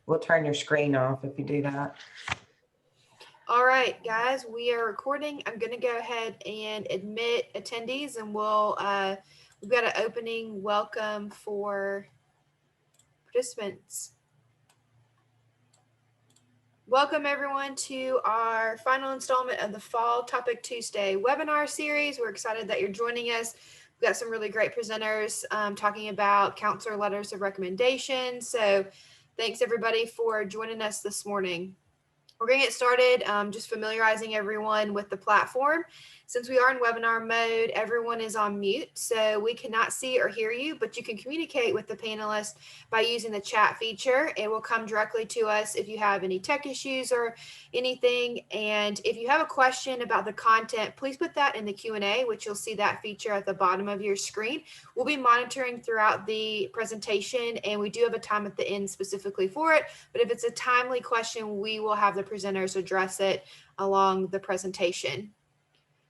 We'll turn your screen off if you do that. All right, guys, we are recording. I'm going to go ahead and admit attendees, and we've got an opening welcome for participants. Welcome everyone to our final installment of the Fall Topic Tuesday webinar series. We're excited that you're joining us. We've got some really great presenters talking about counselor letters of recommendation. So thanks everybody for joining us this morning. We're going to get started just familiarizing everyone with the platform. Since we are in webinar mode, everyone is on mute, so we cannot see or hear you, but you can communicate with the panelists by using the chat feature. It will come directly to us if you have any tech issues or anything. And if you have a question about the content, please put that in the Q&A, which you'll see that feature at the bottom of your screen. We'll be monitoring throughout the presentation, and we do have a time at the end specifically for it. But if it's a timely question, we will have the presenters address it along the presentation.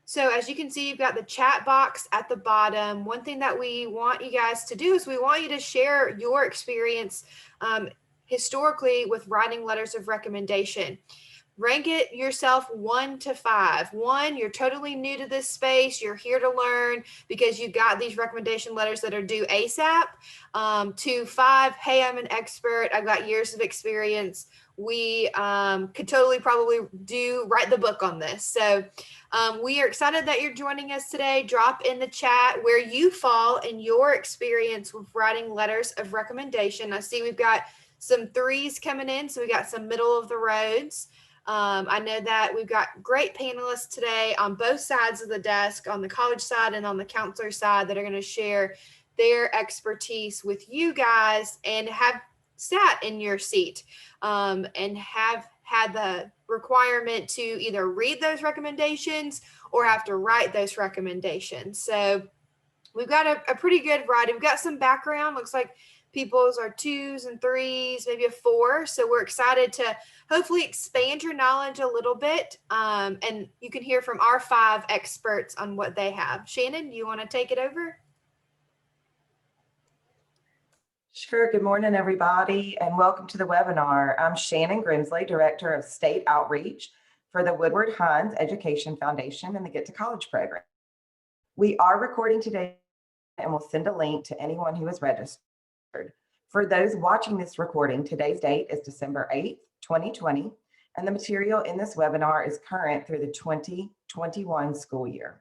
So as you can see, you've got the chat box at the bottom. One thing that we want you guys to do is we want you to share your experience historically with writing letters of recommendation. Rank it yourself 1 to 5. 1, you're totally new to this space. You're here to learn because you got these recommendation letters that are due ASAP. 2, 5, hey, I'm an expert. I've got years of experience. We could totally probably write the book on this. So we are excited that you're joining us today. Drop in the chat where you fall in your experience with writing letters of recommendation. I see we've got some 3s coming in, so we got some middle of the roads. I know that we've got great panelists today on both sides of the desk, on the college side and on the counselor side, that are going to share their expertise with you guys and have sat in your seat and have had the requirement to either read those recommendations or have to write those recommendations. So we've got a pretty good variety. We've got some background. Looks like people's are 2s and 3s, maybe a 4. So we're excited to hopefully expand your knowledge a little bit. And you can hear from our 5 experts on what they have. Shannon, you want to take it over? Sure. Good morning, everybody, and welcome to the webinar. I'm Shannon Grimsley, Director of State Outreach for the Woodward Hines Education Foundation and the Get to College program. We are recording today and we'll send a link to anyone who is registered. For those watching this recording, today's date is December 8th, 2020, and the material in this webinar is current through the 2021 school year.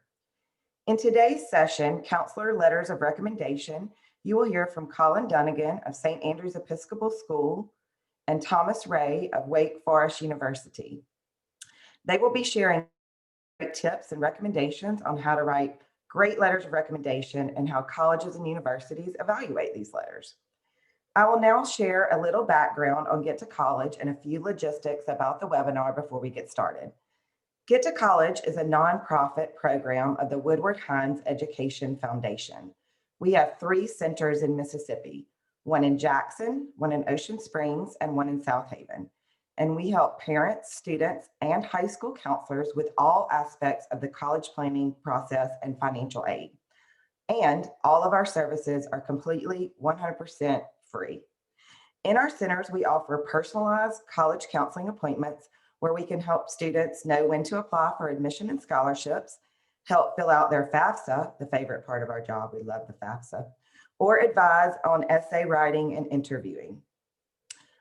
In today's session, Counselor Letters of Recommendation, you will hear from Colin Dunnigan of St. Andrew's Episcopal School and Thomas Ray of Wake Forest University. They will be sharing great tips and recommendations on how to write great letters of recommendation and how colleges and universities evaluate these letters. I will now share a little background on Get to College and a few logistics about the webinar before we get started. Get to College is a nonprofit program of the Woodward Hines Education Foundation. We have 3 centers in Mississippi, one in Jackson, one in Ocean Springs, and one in South Haven. And we help parents, students, and high school counselors with all aspects of the college planning process and financial aid. And all of our services are completely 100% free. In our centers, we offer personalized college counseling appointments where we can help students know when to apply for admission and scholarships, help fill out their FAFSA, the favorite part of our job, we love the FAFSA, or advise on essay writing and interviewing.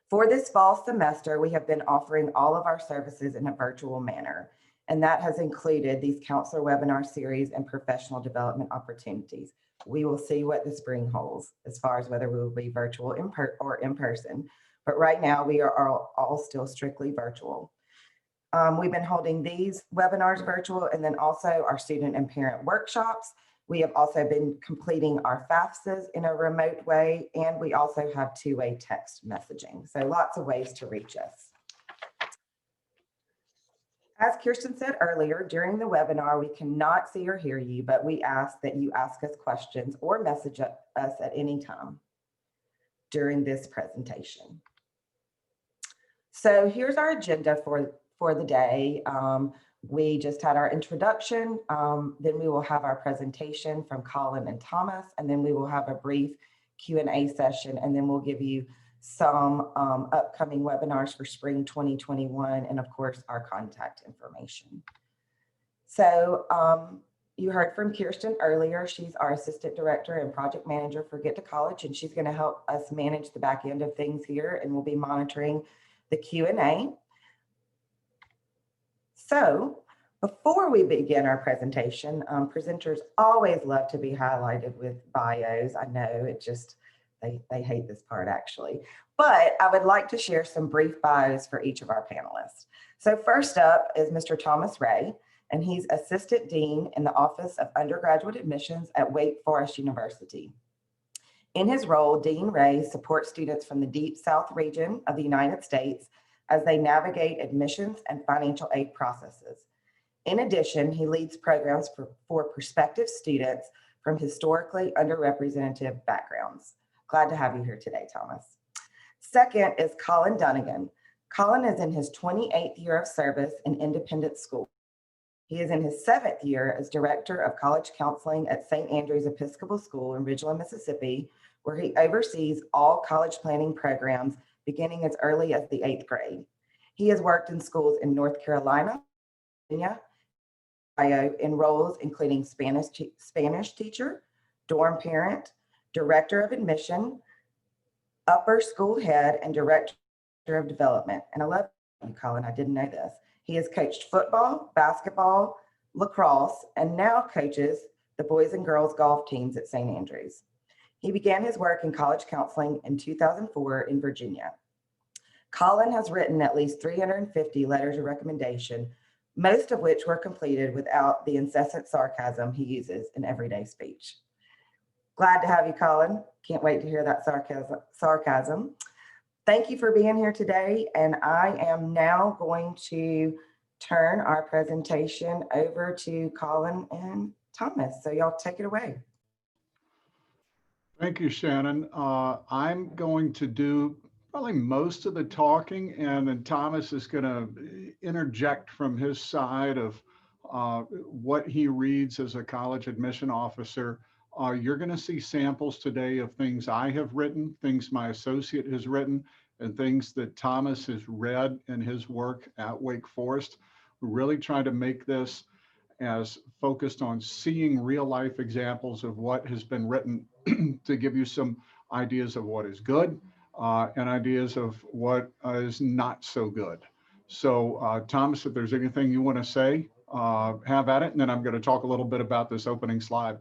For this fall semester, we have been offering all of our services in a virtual manner, and that has included these counselor webinar series and professional development opportunities. We will see what the spring holds as far as whether we will be virtual or in person, but right now we are all still strictly virtual. We've been holding these webinars virtual, and then also our student and parent workshops. We have also been completing our FAFSAs in a remote way, and we also have 2-way text messaging. So lots of ways to reach us. As Kirsten said earlier, during the webinar, we cannot see or hear you, but we ask that you ask us questions or message us at any time during this presentation. So here's our agenda for the day. We just had our introduction, then we will have our presentation from Colin and Thomas, and then we will have a brief Q&A session, and then we'll give you some upcoming webinars for spring 2021, and of course, our contact information. So you heard from Kirsten earlier. She's our Assistant Director and Project Manager for Get to College, and she's going to help us manage the back end of things here, and we'll be monitoring the Q&A. So before we begin our presentation, presenters always love to be highlighted with bios. I know it just, they hate this part actually, but I would like to share some brief bios for each of our panelists. So first up is Mr. Thomas Ray, and he's Assistant Dean in the Office of Undergraduate Admissions at Wake Forest University. In his role, Dean Ray supports students from the Deep South region of the United States as they navigate admissions and financial aid processes. In addition, he leads programs for prospective students from historically underrepresented backgrounds. Glad to have you here today, Thomas. Second is Colin Dunnigan. Colin is in his 28th year of service in independent school. He is in his 7th year as Director of College Counseling at St. Andrew's Episcopal School in Ridgeland, Mississippi, where he oversees all college planning programs beginning as early as the 8th grade. He has worked in schools in North Carolina, Virginia, Ohio, in roles including Spanish teacher, dorm parent, Director of Admission, upper school head, and Director of Development. And I love you, Colin, I didn't know this. He has coached football, basketball, lacrosse, and now coaches the boys and girls golf teams at St. Andrews. He began his work in college counseling in 2004 in Virginia. Colin has written at least 350 letters of recommendation, most of which were completed without the incessant sarcasm he uses in everyday speech. Glad to have you, Colin. Can't wait to hear that sarcasm. Thank you for being here today, and I am now going to turn our presentation over to Colin and Thomas. So y'all take it away. Thank you, Shannon. I'm going to do probably most of the talking, and then Thomas is going to interject from his side of what he reads as a college admission officer. You're going to see samples today of things I have written, things my associate has written, and things that Thomas has read in his work at Wake Forest. We're really trying to make this as focused on seeing real life examples of what has been written to give you some ideas of what is good and ideas of what is not so good. So Thomas, if there's anything you want to say, have at it. And then I'm going to talk a little bit about this opening slide.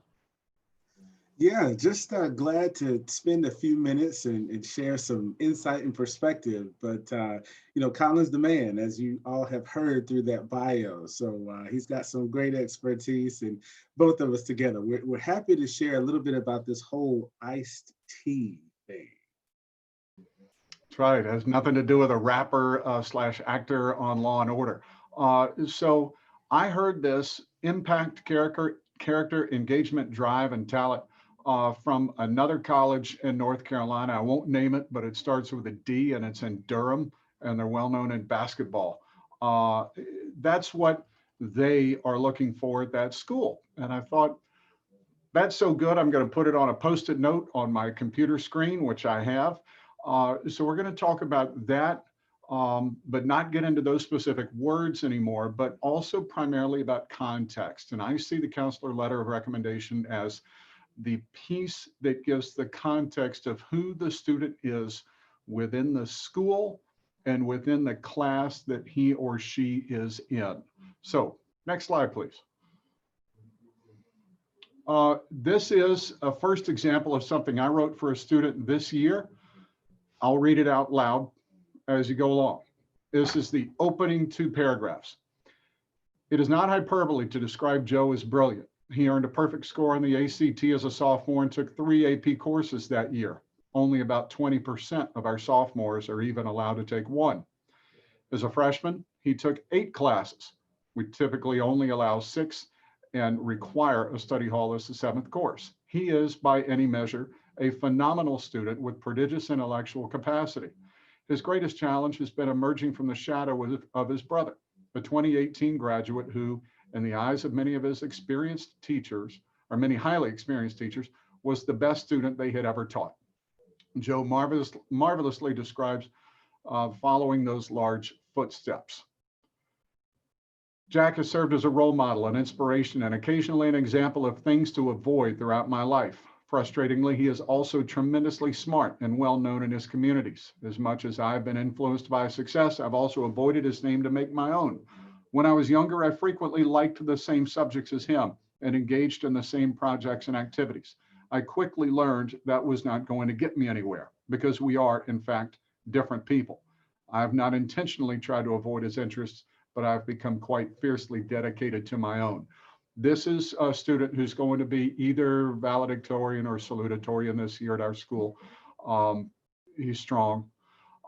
Yeah, just glad to spend a few minutes and share some insight and perspective. But, you know, Colin's the man, as you all have heard through that bio. So he's got some great expertise, and both of us together, we're happy to share a little bit about this whole iced tea thing. That's right. It has nothing to do with a rapper slash actor on Law and Order. So I heard this impact, character, engagement, drive, and talent from another college in North Carolina. I won't name it, but it starts with a D, and it's in Durham, and they're well known in basketball. That's what they are looking for at that school. And I thought, that's so good, I'm going to put it on a Post-it note on my computer screen, which I have. So we're going to talk about that, but not get into those specific words anymore, but also primarily about context. And I see the counselor letter of recommendation as the piece that gives the context of who the student is within the school and within the class that he or she is in. So next slide, please. This is a first example of something I wrote for a student this year. I'll read it out loud as you go along. This is the opening 2 paragraphs. It is not hyperbole to describe Joe as brilliant. He earned a perfect score on the ACT as a sophomore and took 3 AP courses that year. Only about 20% of our sophomores are even allowed to take 1. As a freshman, he took 8 classes. We typically only allow 6 and require a study hall as the 7th course. He is, by any measure, a phenomenal student with prodigious intellectual capacity. His greatest challenge has been emerging from the shadow of his brother, a 2018 graduate who, in the eyes of many of his experienced teachers, or many highly experienced teachers, was the best student they had ever taught. Joe marvelously describes following those large footsteps. Jack has served as a role model, an inspiration, and occasionally an example of things to avoid throughout my life. Frustratingly, he is also tremendously smart and well known in his communities. As much as I've been influenced by his success, I've also avoided his name to make my own. When I was younger, I frequently liked the same subjects as him and engaged in the same projects and activities. I quickly learned that was not going to get me anywhere because we are, in fact, different people. I have not intentionally tried to avoid his interests, but I've become quite fiercely dedicated to my own. This is a student who's going to be either valedictorian or salutatorian this year at our school. He's strong.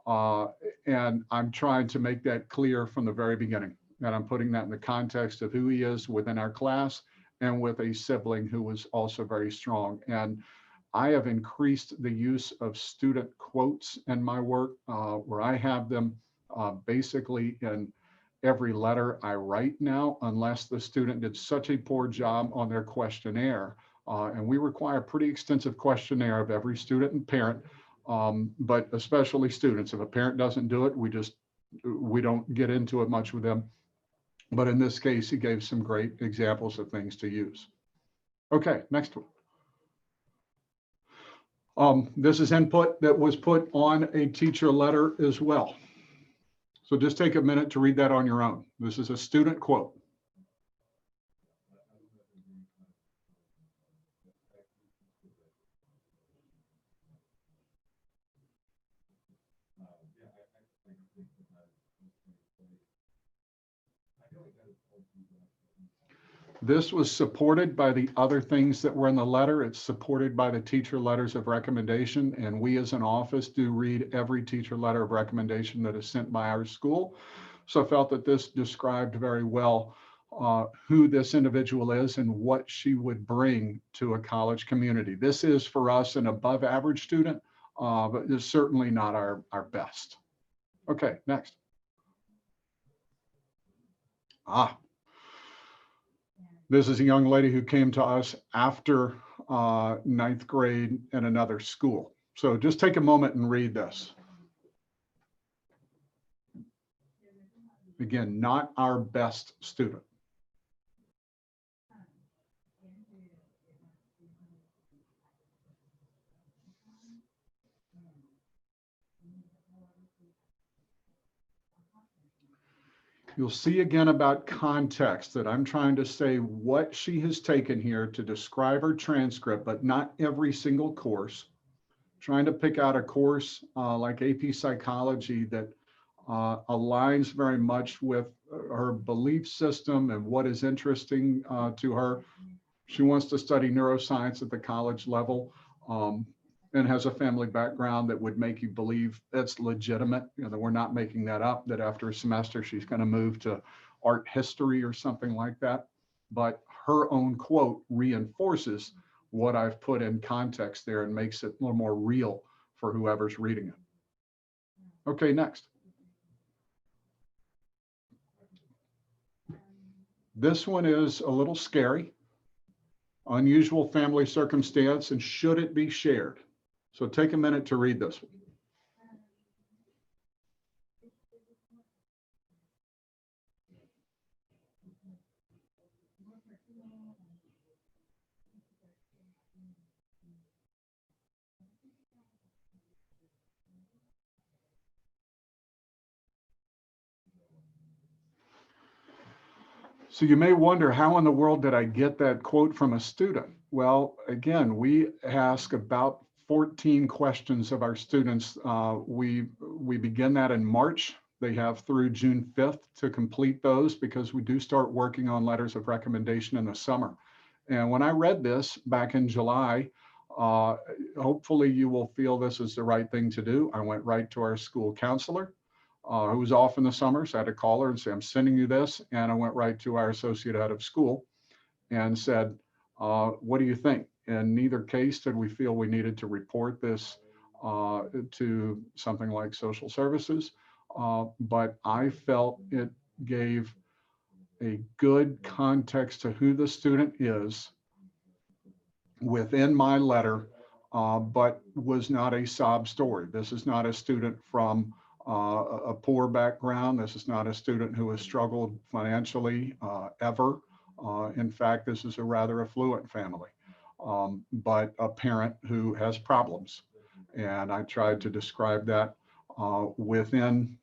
And I'm trying to make that clear from the very beginning. And I'm putting that in the context of who he is within our class and with a sibling who was also very strong. And I have increased the use of student quotes in my work, where I have them basically in every letter I write now, unless the student did such a poor job on their questionnaire. And we require a pretty extensive questionnaire of every student and parent, but especially students. If a parent doesn't do it, we don't get into it much with them. But in this case, he gave some great examples of things to use. Okay, next one. This is input that was put on a teacher letter as well. So just take a minute to read that on your own. This is a student quote. This was supported by the other things that were in the letter. It's supported by the teacher letters of recommendation. And we as an office do read every teacher letter of recommendation that is sent by our school. So I felt that this described very well who this individual is and what she would bring to a college community. This is for us an above average student, but it's certainly not our best. Okay, next. This is a young lady who came to us after ninth grade in another school. So just take a moment and read this. Again, not our best student. You'll see again about context that I'm trying to say what she has taken here to describe her transcript, but not every single course. Trying to pick out a course like AP Psychology that aligns very much with her belief system and what is interesting to her. She wants to study neuroscience at the college level. And has a family background that would make you believe it's legitimate, that we're not making that up, that after a semester she's going to move to art history or something like that. But her own quote reinforces what I've put in context there and makes it a little more real for whoever's reading it. Okay, next. This one is a little scary. Unusual family circumstance, and should it be shared? So take a minute to read this one. So you may wonder, how in the world did I get that quote from a student? Well, again, we ask about 14 questions of our students. We begin that in March. They have through June 5th to complete those because we do start working on letters of recommendation in the summer. And when I read this back in July, hopefully you will feel this is the right thing to do. I went right to our school counselor, who was off in the summer. So I had to call her and say, I'm sending you this. And I went right to our associate head of school and said, what do you think? In neither case did we feel we needed to report this to something like social services. But I felt it gave a good context to who the student is within my letter but was not a sob story. This is not a student from a poor background. This is not a student who has struggled financially ever. In fact, this is a rather affluent family, but a parent who has problems. And I tried to describe that within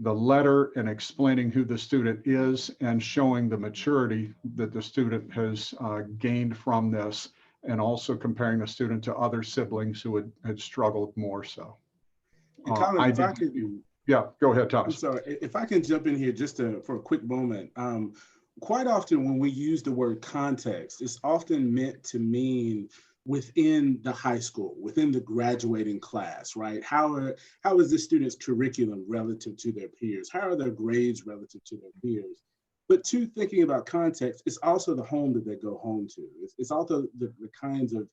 the letter and explaining who the student is and showing the maturity that the student has gained from this, and also comparing the student to other siblings who had struggled more so. And Colin, if I could, yeah, go ahead, I'm Thomas. sorry, if I can jump in here just for a quick moment. Quite often when we use the word context, it's often meant to mean within the high school, within the graduating class, right? How is the student's curriculum relative to their peers? How are their grades relative to their peers? But thinking about context, it's also the home that they go home to. It's also the kinds of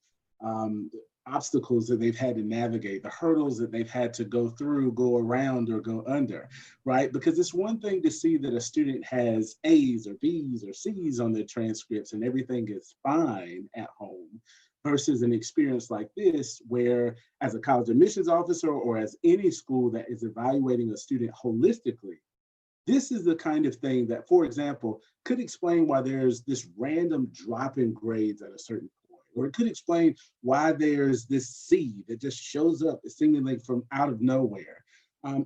obstacles that they've had to navigate, the hurdles that they've had to go through, go around, or go under, right? Because it's one thing to see that a student has A's or B's or C's on their transcripts and everything is fine at home, versus an experience like this, where as a college admissions officer or as any school that is evaluating a student holistically, this is the kind of thing that, for example, could explain why there's this random drop in grades at a certain point, or it could explain why there's this C that just shows up seemingly from out of nowhere.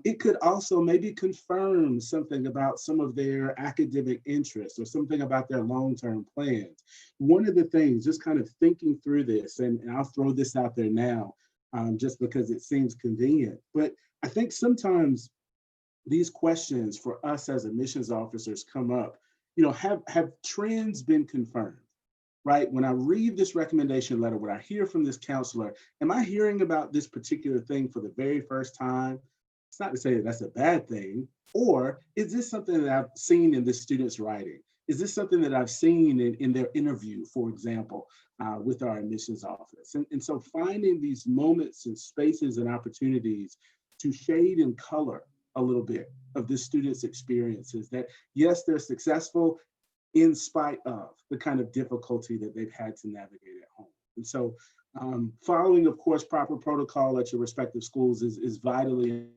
It could also maybe confirm something about some of their academic interests or something about their long-term plans. One of the things, just kind of thinking through this, and I'll throw this out there now, just because it seems convenient, but I think sometimes these questions for us as admissions officers come up, have trends been confirmed, right? When I read this recommendation letter, when I hear from this counselor, am I hearing about this particular thing for the very first time? It's not to say that that's a bad thing. Or is this something that I've seen in this student's writing? Is this something that I've seen in their interview, for example, with our admissions office? And so finding these moments and spaces and opportunities to shade and color a little bit of this student's experiences, that yes, they're successful in spite of the kind of difficulty that they've had to navigate at home. And so following, of course, proper protocol at your respective schools is vitally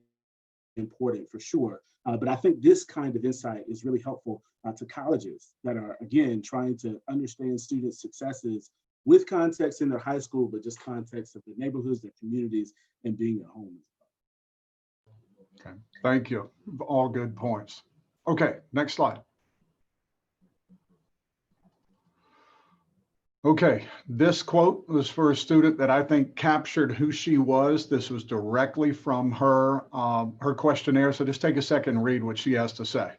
important for sure. But I think this kind of insight is really helpful to colleges that are, again, trying to understand students' successes with context in their high school, but just context of their neighborhoods, their communities, and being at home. Okay, thank you. All good points. Okay, next slide. Okay, this quote was for a student that I think captured who she was. This was directly from her questionnaire. So just take a second and read what she has to say.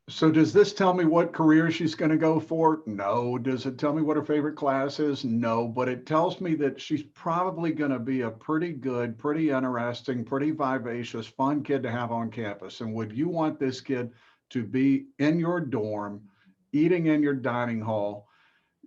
So does this tell me what career she's going to go for? No. Does it tell me what her favorite class is? No. But it tells me that she's probably going to be a pretty good, pretty interesting, pretty vivacious, fun kid to have on campus. And would you want this kid to be in your dorm, eating in your dining hall?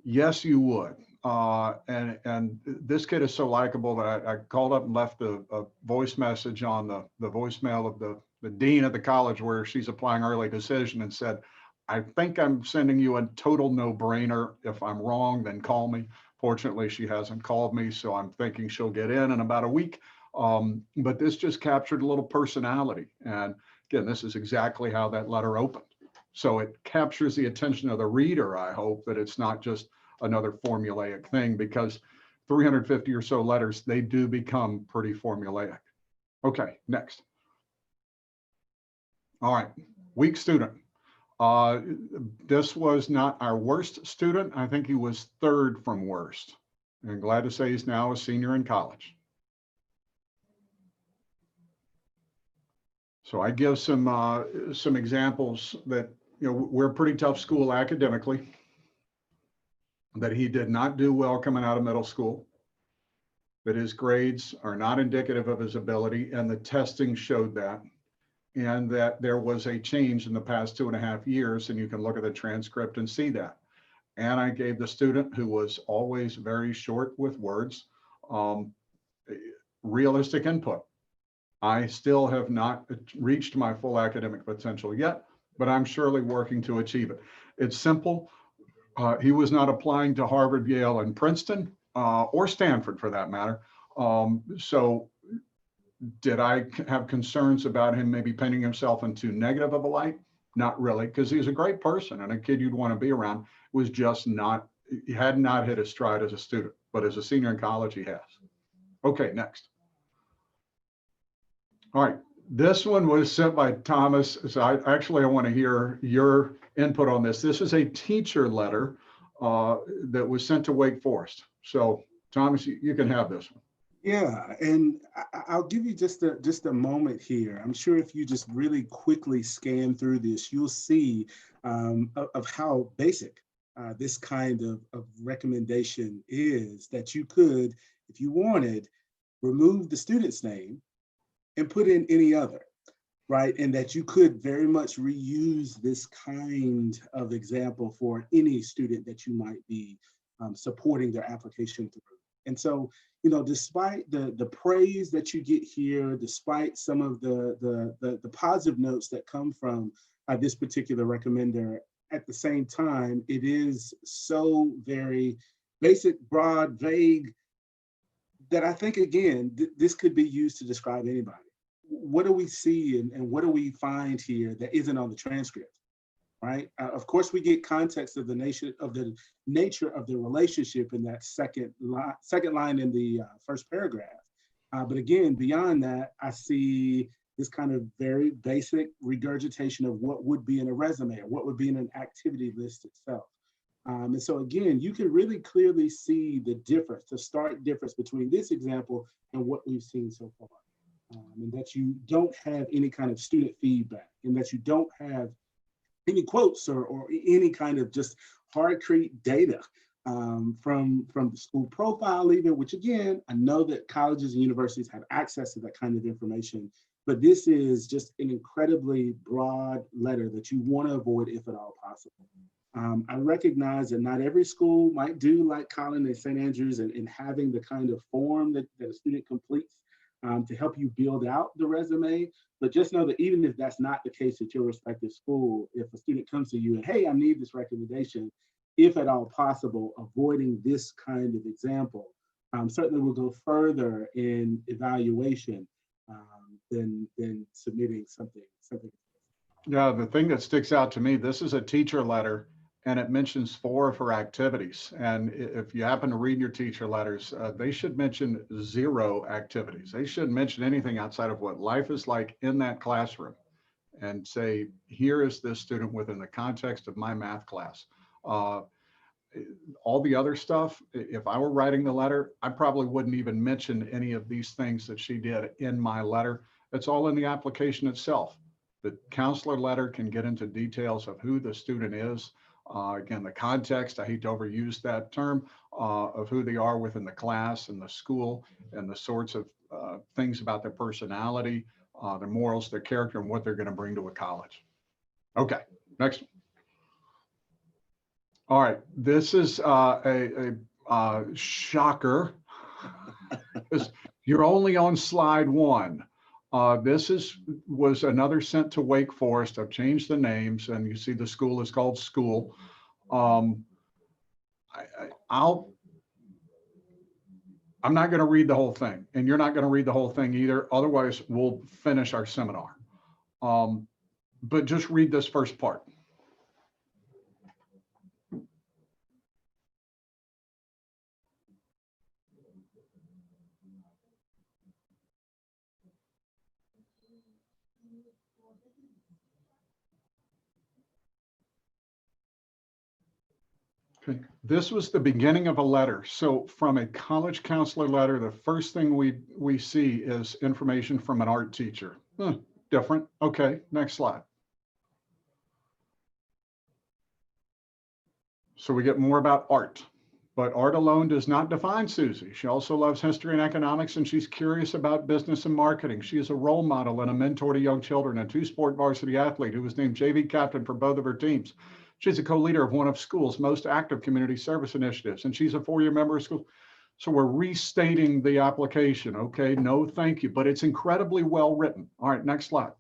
Yes, you would. And this kid is so likable that I called up and left a voice message on the voicemail of the dean of the college where she's applying early decision, and said, I think I'm sending you a total no-brainer. If I'm wrong, then call me. Fortunately, she hasn't called me, so I'm thinking she'll get in about a week. But this just captured a little personality. And again, this is exactly how that letter opened. So it captures the attention of the reader, I hope, that it's not just another formulaic thing, because 350 or so letters, they do become pretty formulaic. Okay, next. All right, weak student. This was not our worst student. I think he was third from worst. And glad to say he's now a senior in college. So I give some examples that, we're a pretty tough school academically, that he did not do well coming out of middle school, that his grades are not indicative of his ability, and the testing showed that, and that there was a change in the past 2.5 years, and you can look at the transcript and see that. and I gave the student, who was always very short with words, realistic input. I still have not reached my full academic potential yet, but I'm surely working to achieve it. It's simple. He was not applying to Harvard, Yale, and Princeton, or Stanford for that matter. So did I have concerns about him maybe painting himself in too negative of a light? Not really, because he's a great person and a kid you'd want to be around. Was just not, he had not hit his stride as a student, but as a senior in college, he has. Okay, next. All right, this one was sent by Thomas. So I want to hear your input on this. This is a teacher letter that was sent to Wake Forest. So Thomas, you can have this one. Yeah, and I'll give you just a moment here. I'm sure if you just really quickly scan through this, you'll see of how basic this kind of recommendation is, that you could, if you wanted, remove the student's name and put in any other, right? And that you could very much reuse this kind of example for any student that you might be supporting their application through. And so, you know, despite the praise that you get here, despite some of the positive notes that come from this particular recommender, at the same time, it is so very basic, broad, vague, that I think, again, this could be used to describe anybody. What do we see and what do we find here that isn't on the transcript, right? Of course, we get context of the nature of the relationship in that second line in the first paragraph. But again, beyond that, I see this kind of very basic regurgitation of what would be in a resume or what would be in an activity list itself. And so again, you can really clearly see the difference, the stark difference between this example and what we've seen so far. And that you don't have any kind of student feedback, and that you don't have any quotes or any kind of just hardcrete data from the school profile even, which again, I know that colleges and universities have access to that kind of information, but this is just an incredibly broad letter that you want to avoid if at all possible. I recognize that not every school might do like Colin and St. Andrews and having the kind of form that a student completes to help you build out the resume. But just know that even if that's not the case at your respective school, if a student comes to you and, hey, I need this recommendation, if at all possible, avoiding this kind of example certainly will go further in evaluation than submitting something. Yeah, the thing that sticks out to me, this is a teacher letter, and it mentions 4 of her activities. And if you happen to read your teacher letters, they should mention 0 activities. They shouldn't mention anything outside of what life is like in that classroom, and say, here is this student within the context of my math class. All the other stuff, if I were writing the letter, I probably wouldn't even mention any of these things that she did in my letter. It's all in the application itself. The counselor letter can get into details of who the student is. Again, the context, I hate to overuse that term, of who they are within the class and the school, and the sorts of things about their personality, their morals, their character, and what they're going to bring to a college. Okay, next. All right, this is a shocker. You're only on slide 1. This was another sent to Wake Forest. I've changed the names, and you see the school is called School. I'm not going to read the whole thing, and you're not going to read the whole thing either. Otherwise, we'll finish our seminar. But just read this first part. Okay. This was the beginning of a letter. So from a college counselor letter, the first thing we see is information from an art teacher. Different. Okay, next slide. So we get more about art, but art alone does not define Susie. She also loves history and economics, and she's curious about business and marketing. She is a role model and a mentor to young children, a 2-sport varsity athlete who was named JV captain for both of her teams. She's a co-leader of one of school's most active community service initiatives, and she's a 4-year member of school. So we're restating the application. Okay, no, thank you, but it's incredibly well written. All right, next slide.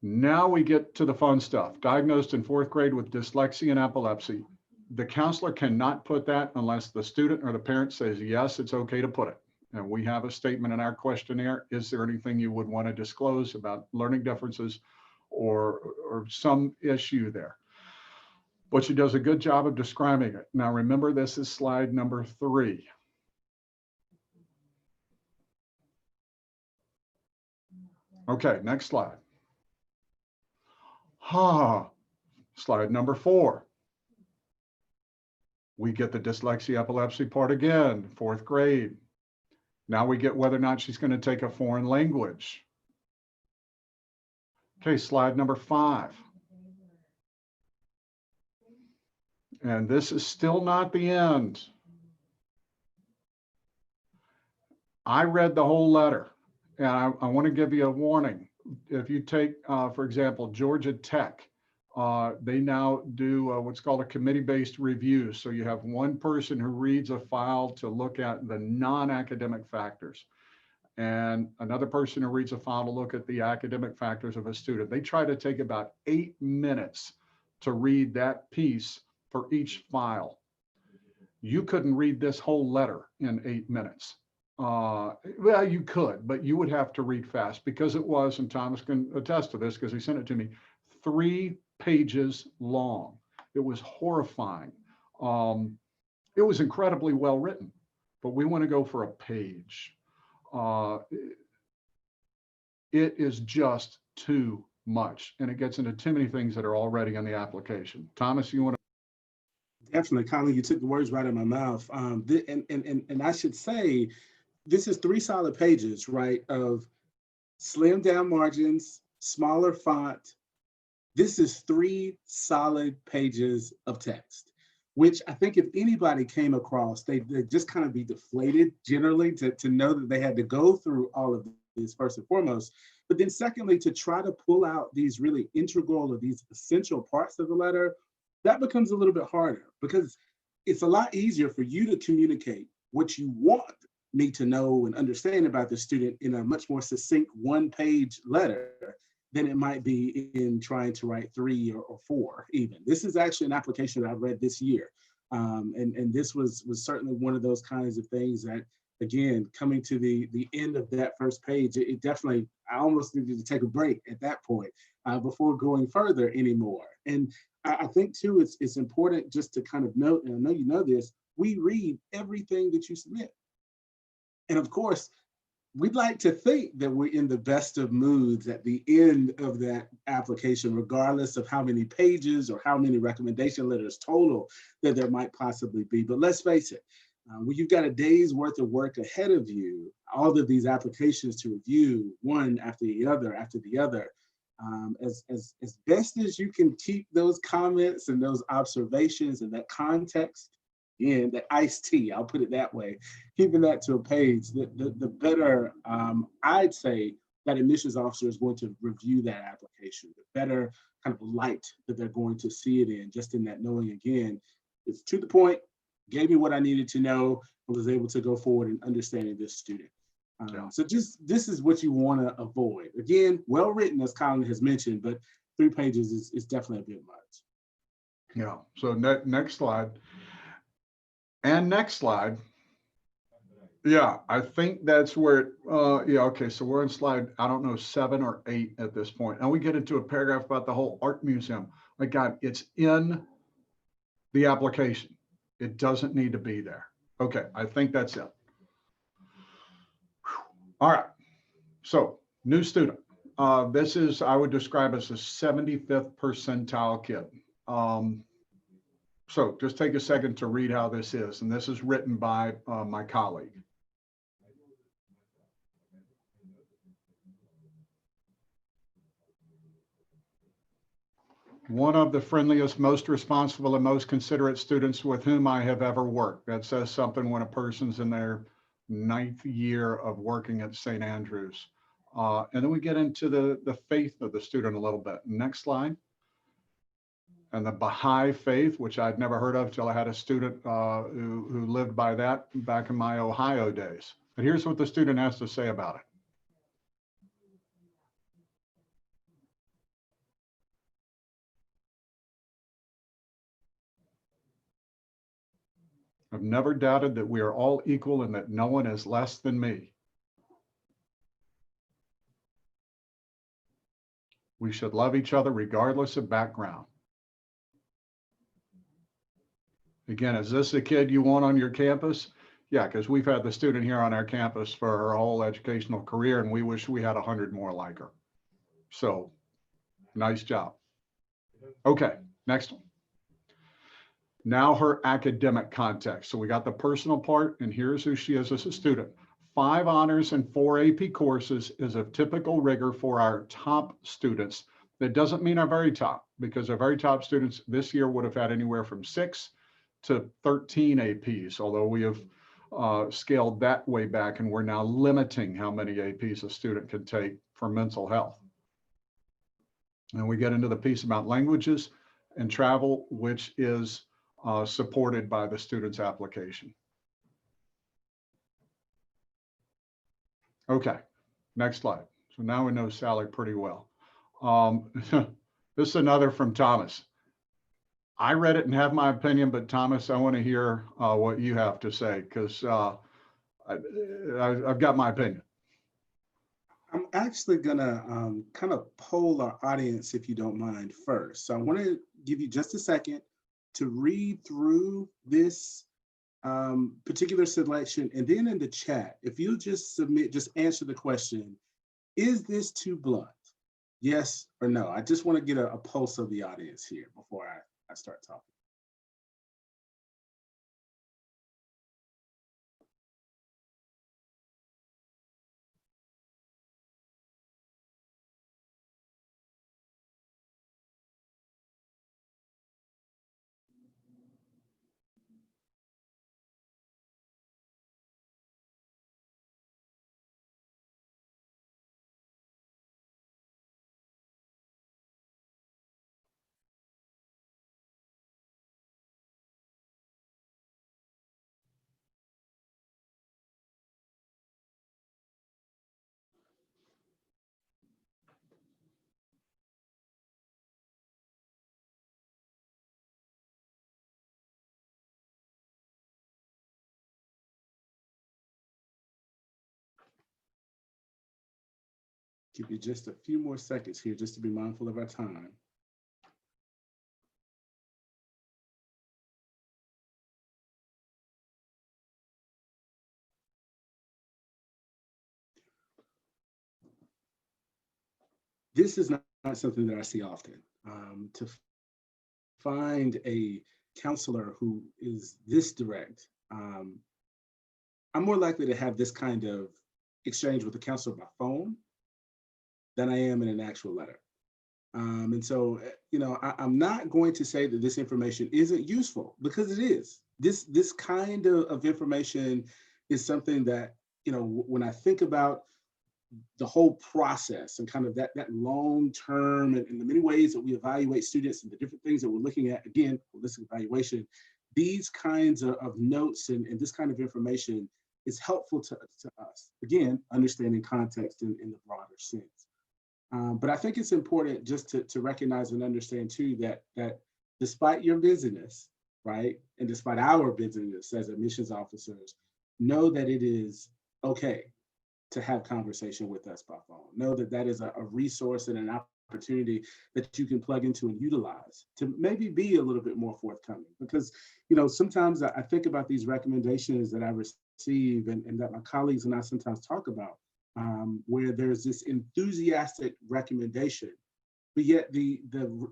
Now we get to the fun stuff. Diagnosed in 4th grade with dyslexia and epilepsy. The counselor cannot put that unless the student or the parent says, yes, it's okay to put it. And we have a statement in our questionnaire. Is there anything you would want to disclose about learning differences or some issue there? But she does a good job of describing it. Now, remember, this is slide number 3. Okay, next slide. Slide number 4. We get the dyslexia epilepsy part again, 4th grade. Now we get whether or not she's going to take a foreign language. Okay, slide number 5. And this is still not the end. I read the whole letter, and I want to give you a warning. If you take, for example, Georgia Tech, they now do what's called a committee-based review. So you have one person who reads a file to look at the non-academic factors, and another person who reads a file to look at the academic factors of a student. They try to take about 8 minutes to read that piece for each file. You couldn't read this whole letter in 8 minutes. Well, you could, but you would have to read fast because it was, and Thomas can attest to this because he sent it to me, 3 pages long. It was horrifying. It was incredibly well written, but we want to go for a page. It is just too much, and it gets into too many things that are already in the application. Thomas, you want to? Definitely, Colin, you took the words right out of my mouth. And I should say, this is 3 solid pages, right, of slimmed down margins, smaller font. This is 3 solid pages of text, which I think if anybody came across, they'd just kind of be deflated generally to know that they had to go through all of this first and foremost. But then secondly, to try to pull out these really integral or these essential parts of the letter, that becomes a little bit harder because it's a lot easier for you to communicate what you want me to know and understand about the student in a much more succinct 1-page letter than it might be in trying to write 3 or 4 even. This is actually an application that I've read this year. And this was certainly one of those kinds of things that, again, coming to the end of that first page, it definitely, I almost needed to take a break at that point before going further anymore. And I think too, it's important just to kind of note, and I know you know this, we read everything that you submit. And of course, we'd like to think that we're in the best of moods at the end of that application, regardless of how many pages or how many recommendation letters total that there might possibly be. But let's face it, when you've got a day's worth of work ahead of you, all of these applications to review, one after the other, as best as you can keep those comments and those observations and that context, in that iced tea, I'll put it that way, keeping that to a page, the better I'd say that admissions officer is going to review that application, the better kind of light that they're going to see it in, just in that knowing, again, it's to the point, gave me what I needed to know, and was able to go forward in understanding this student. So just, this is what you want to avoid. Again, well written, as Colin has mentioned, but 3 pages is definitely a bit much. Yeah, so next slide. And next slide. Yeah, I think that's where it, yeah, okay, so we're on slide, I don't know, 7 or 8 at this point. And we get into a paragraph about the whole art museum. My God, it's in the application. It doesn't need to be there. Okay, I think that's it. All right, so new student. This is, I would describe as a 75th percentile kid. So just take a second to read how this is. And this is written by my colleague. One of the friendliest, most responsible, and most considerate students with whom I have ever worked. That says something when a person's in their 9th year of working at St. Andrews. And then we get into the faith of the student a little bit. Next slide. And the Baha'i faith, which I'd never heard of till I had a student who lived by that back in my Ohio days. But here's what the student has to say about it. I've never doubted that we are all equal and that no one is less than me. We should love each other regardless of background. Again, is this a kid you want on your campus? Yeah, because we've had the student here on our campus for her whole educational career, and we wish we had 100 more like her. So, nice job. Okay, next one. Now her academic context. So we got the personal part, and here's who she is as a student. 5 honors and 4 AP courses is a typical rigor for our top students. That doesn't mean our very top, because our very top students this year would have had anywhere from 6 to 13 APs, although we have scaled that way back, and we're now limiting how many APs a student can take for mental health. And we get into the piece about languages and travel, which is supported by the student's application. Okay, next slide. So now we know Sallie pretty well. This is another from Thomas. I read it and have my opinion, but Thomas, I want to hear what you have to say, because I've got my opinion. I'm actually gonna kind of poll our audience, if you don't mind, first. So I want to give you just a second to read through this particular selection, and then in the chat, if you just answer the question, is this too blunt? Yes or no? I just want to get a pulse of the audience here before I start talking. Give you just a few more seconds here, just to be mindful of our time. This is not something that I see often. To find a counselor who is this direct, I'm more likely to have this kind of exchange with a counselor by phone than I am in an actual letter. And so, I'm not going to say that this information isn't useful, because it is. This kind of information is something that, when I think about the whole process and kind of that long term and the many ways that we evaluate students and the different things that we're looking at, again, holistic evaluation, these kinds of notes and this kind of information is helpful to us. Again, understanding context in the broader sense. But I think it's important just to recognize and understand too that despite your busyness, right, and despite our busyness as admissions officers, know that it is okay to have conversation with us by phone. Know that that is a resource and an opportunity that you can plug into and utilize to maybe be a little bit more forthcoming. Because, sometimes I think about these recommendations that I receive and that my colleagues and I sometimes talk about, where there's this enthusiastic recommendation, but yet the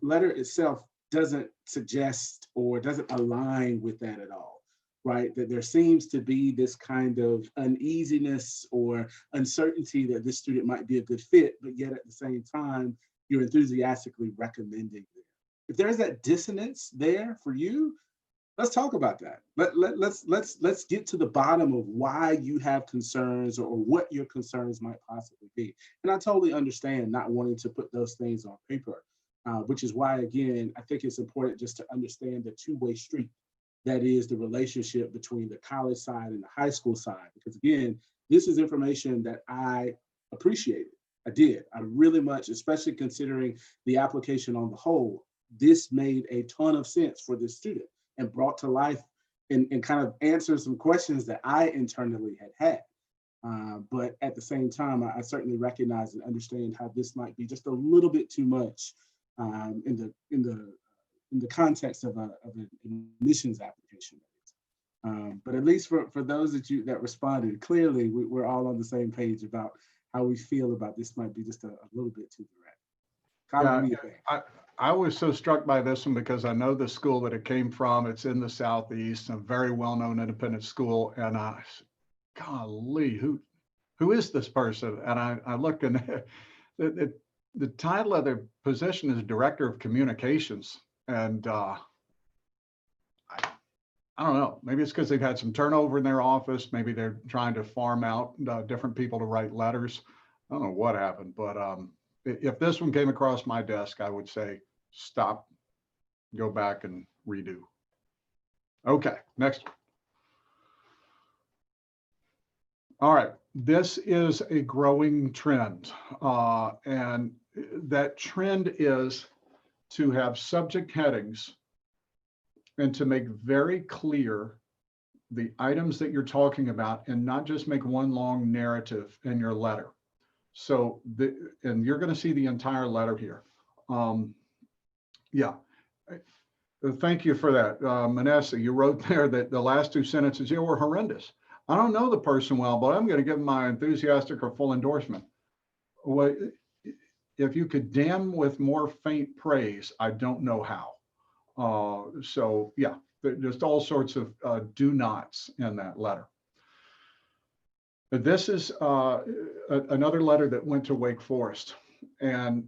letter itself doesn't suggest or doesn't align with that at all. Right, that there seems to be this kind of uneasiness or uncertainty that this student might be a good fit, but yet at the same time, you're enthusiastically recommending them. If there's that dissonance there for you, let's talk about that. Let's get to the bottom of why you have concerns or what your concerns might possibly be. And I totally understand not wanting to put those things on paper, which is why, again, I think it's important just to understand the two-way street that is the relationship between the college side and the high school side. Because again, this is information that I appreciated. I did. I really much, especially considering the application on the whole, this made a ton of sense for this student and brought to life and kind of answered some questions that I internally had. But at the same time, I certainly recognize and understand how this might be just a little bit too much in the context of an admissions application. But at least for those that responded, clearly we're all on the same page about how we feel about this might be just a little bit too direct. Colin, what do you think? I was so struck by this one because I know the school that it came from. It's in the Southeast, a very well-known independent school. And golly, who is this person? And I looked, and the title of their position is Director of Communications. And I don't know, maybe it's because they've had some turnover in their office. Maybe they're trying to farm out different people to write letters. I don't know what happened, but if this one came across my desk, I would say, stop, go back and redo. Okay, next one. All right, this is a growing trend. And that trend is to have subject headings and to make very clear the items that you're talking about and not just make one long narrative in your letter. So, and you're going to see the entire letter here. Yeah, thank you for that. Manessa, you wrote there that the last two sentences here were horrendous. I don't know the person well, but I'm going to give them my enthusiastic or full endorsement. Well, if you could damn with more faint praise, I don't know how. So yeah, just all sorts of do nots in that letter. But this is another letter that went to Wake Forest, and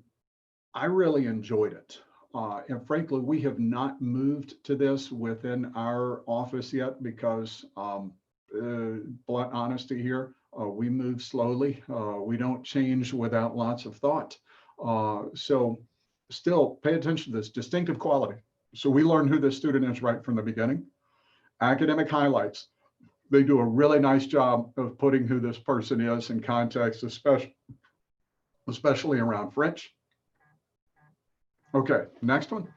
I really enjoyed it. And frankly, we have not moved to this within our office yet because, blunt honesty here, we move slowly. We don't change without lots of thought. So still pay attention to this distinctive quality. So we learn who the student is right from the beginning. Academic highlights. They do a really nice job of putting who this person is in context, especially around French. Okay, next one.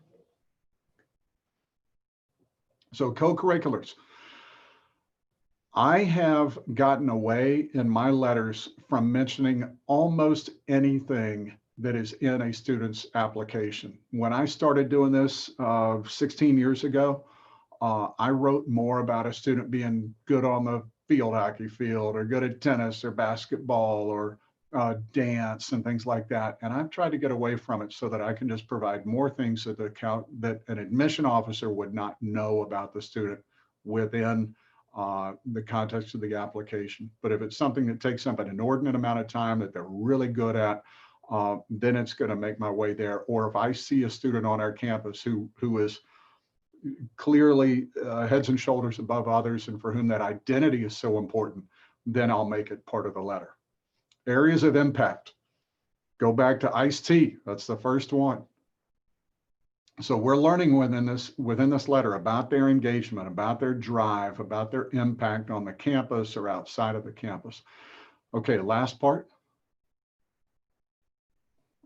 So co-curriculars. I have gotten away in my letters from mentioning almost anything that is in a student's application. When I started doing this 16 years ago, I wrote more about a student being good on the field hockey field or good at tennis or basketball or dance and things like that. And I've tried to get away from it so that I can just provide more things that that an admission officer would not know about the student within the context of the application. But if it's something that takes up an inordinate amount of time that they're really good at, then it's going to make my way there. Or if I see a student on our campus who is clearly heads and shoulders above others and for whom that identity is so important, then I'll make it part of the letter. Areas of impact. Go back to iced tea. That's the first one. So we're learning within this letter about their engagement, about their drive, about their impact on the campus or outside of the campus. Okay, last part.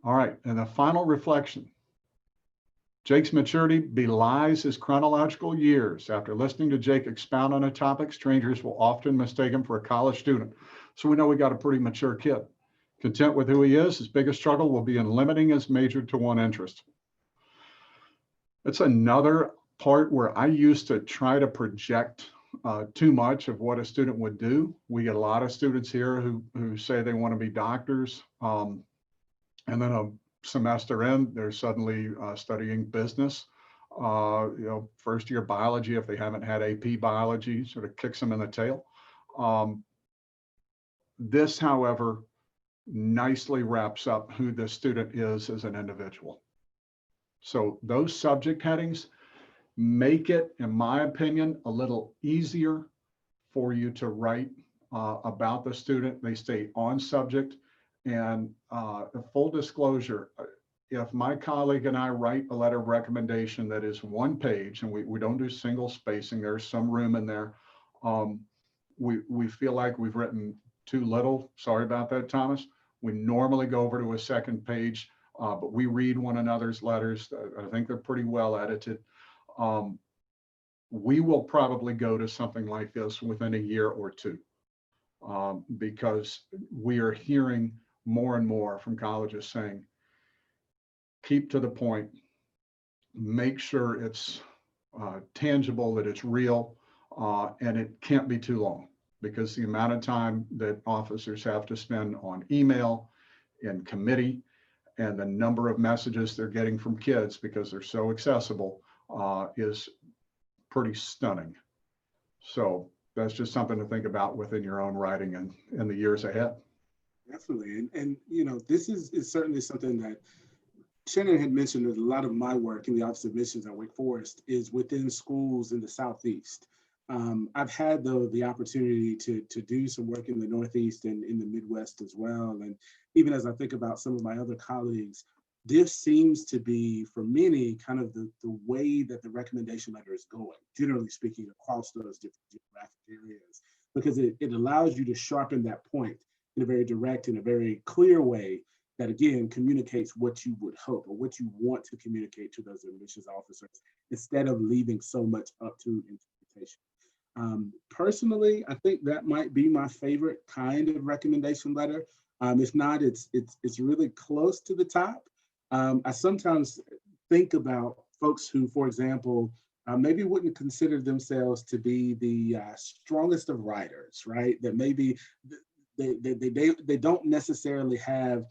All right, and the final reflection. Jake's maturity belies his chronological years. After listening to Jake expound on a topic, strangers will often mistake him for a college student. So we know we got a pretty mature kid. Content with who he is, his biggest struggle will be in limiting his major to one interest. It's another part where I used to try to project too much of what a student would do. We get a lot of students here who say they want to be doctors. And then a semester in, they're suddenly studying business. First year biology, if they haven't had AP biology, sort of kicks them in the tail. This, however, nicely wraps up who the student is as an individual. So those subject headings, make it, in my opinion, a little easier for you to write about the student. They stay on subject. And full disclosure, if my colleague and I write a letter of recommendation that is 1 page, and we don't do single spacing, there's some room in there, we feel like we've written too little. Sorry about that, Thomas. We normally go over to a 2nd page, but we read one another's letters. I think they're pretty well edited. We will probably go to something like this within a year or 2, because we are hearing more and more from colleges saying, keep to the point, make sure it's tangible, that it's real, and it can't be too long, because the amount of time that officers have to spend on email and committee and the number of messages they're getting from kids because they're so accessible is pretty stunning. So that's just something to think about within your own writing and in the years ahead. Definitely. And you know, this is certainly something that Shannon had mentioned. That a lot of my work in the Office of Admissions at Wake Forest is within schools in the Southeast. I've had, though, the opportunity to do some work in the Northeast and in the Midwest as well. And even as I think about some of my other colleagues, this seems to be, for many, kind of the way that the recommendation letter is going, generally speaking, across those different geographic areas, because it allows you to sharpen that point in a very direct and a very clear way that, again, communicates what you would hope or what you want to communicate to those admissions officers, instead of leaving so much up to interpretation. Personally, I think that might be my favorite kind of recommendation letter. If not, it's really close to the top. I sometimes think about folks who, for example, maybe wouldn't consider themselves to be the strongest of writers, right? That maybe they don't necessarily have.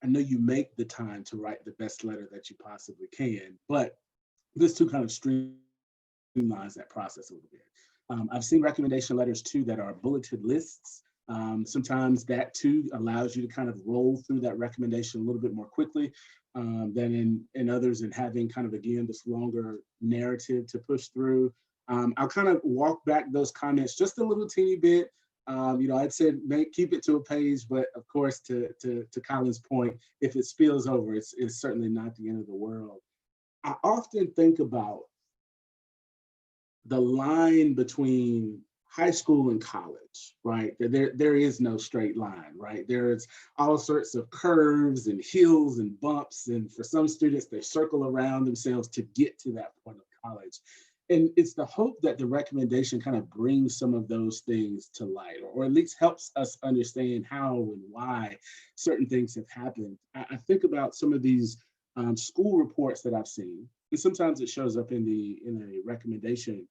I know you make the time to write the best letter that you possibly can, but this too kind of streamlines that process a little bit. I've seen recommendation letters too that are bulleted lists. Sometimes that too allows you to kind of roll through that recommendation a little bit more quickly than in others, and having kind of, again, this longer narrative to push through. I'll kind of walk back those comments just a little teeny bit. You know, I'd said keep it to a page, but of course, to Colin's point, if it spills over, it's certainly not the end of the world. I often think about the line between high school and college, right? There is no straight line, right? There's all sorts of curves and hills and bumps. And for some students, they circle around themselves to get to that point of college. And it's the hope that the recommendation kind of brings some of those things to light, or at least helps us understand how and why certain things have happened. I think about some of these school reports that I've seen, and sometimes it shows up in a recommendation,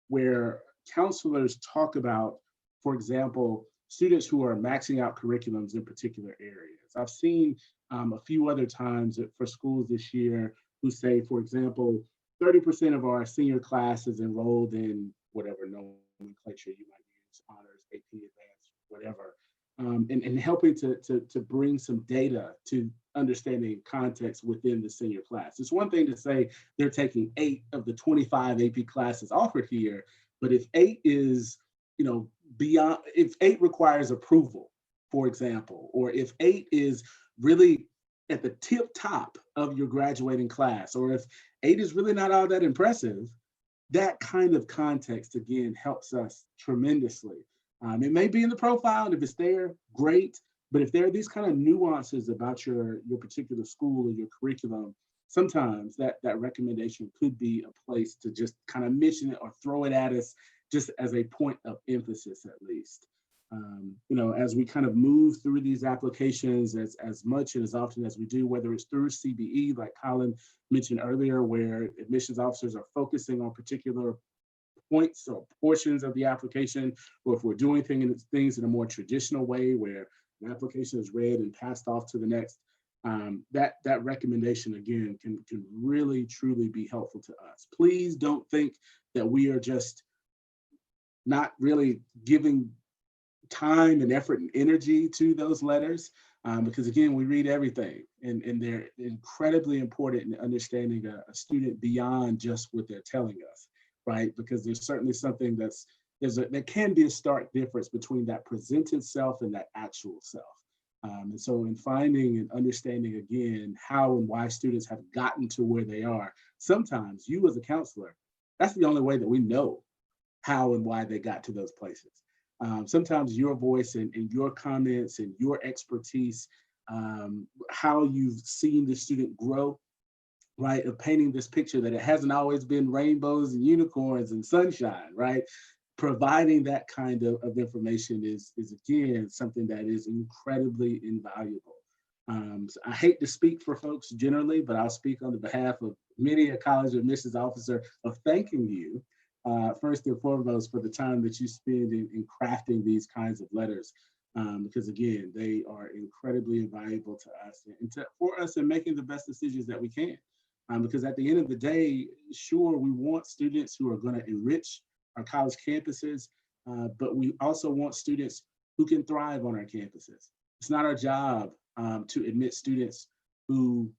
where counselors talk about, for example, students who are maxing out curriculums in particular areas. I've seen a few other times for schools this year who say, for example, 30% of our senior class is enrolled in whatever nomenclature you might use, honors, AP, advanced, whatever, and helping to bring some data to understanding context within the senior class. It's one thing to say they're taking 8 of the 25 AP classes offered here, but if 8 is, you know, beyond, if 8 requires approval, for example, or if 8 is really at the tip top of your graduating class, or if 8 is really not all that impressive, that kind of context, again, helps us tremendously. It may be in the profile, and if it's there, great. But if there are these kind of nuances about your particular school or your curriculum, sometimes that recommendation could be a place to just kind of mention it or throw it at us, just as a point of emphasis, at least. You know, as we kind of move through these applications as much and as often as we do, whether it's through CBE, like Colin mentioned earlier, where admissions officers are focusing on particular points or portions of the application, or if we're doing things in a more traditional way where the application is read and passed off to the next, that recommendation, again, can really, truly be helpful to us. Please don't think that we are just not really giving time and effort and energy to those letters. Because again, we read everything, and they're incredibly important in understanding a student beyond just what they're telling us, right? Because there's certainly something there can be a stark difference between that presented self and that actual self. And so in finding and understanding again how and why students have gotten to where they are, sometimes you as a counselor, that's the only way that we know how and why they got to those places. Sometimes your voice and your comments and your expertise, how you've seen the student grow, right? Of painting this picture that it hasn't always been rainbows and unicorns and sunshine, right? Providing that kind of information is again, something that is incredibly invaluable. So I hate to speak for folks generally, but I'll speak on the behalf of many a college admissions officer of thanking you first and foremost for the time that you spend in crafting these kinds of letters, because again, they are incredibly invaluable to us and for us in making the best decisions that we can. Because at the end of the day, sure, we want students who are going to enrich our college campuses, but we also want students who can thrive on our campuses. It's not our job to admit students who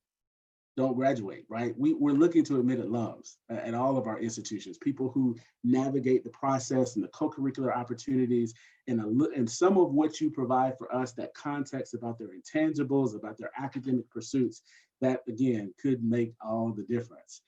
don't graduate, right? We're looking to admit alums at all of our institutions, people who navigate the process and the co-curricular opportunities and some of what you provide for us, that context about their intangibles, about their academic pursuits, that again, could make all the difference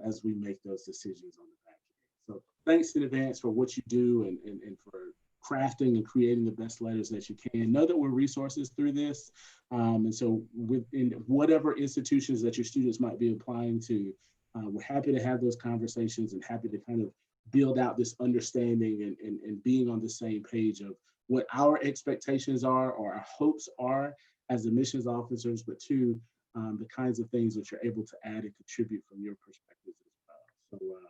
as we make those decisions on the back end. So thanks in advance for what you do and for crafting and creating the best letters that you can. Know that we're resources through this. And so within whatever institutions that your students might be applying to, we're happy to have those conversations and happy to kind of build out this understanding and being on the same page of what our expectations are or our hopes are as admissions officers, but two, the kinds of things that you're able to add and contribute from your perspective as well. So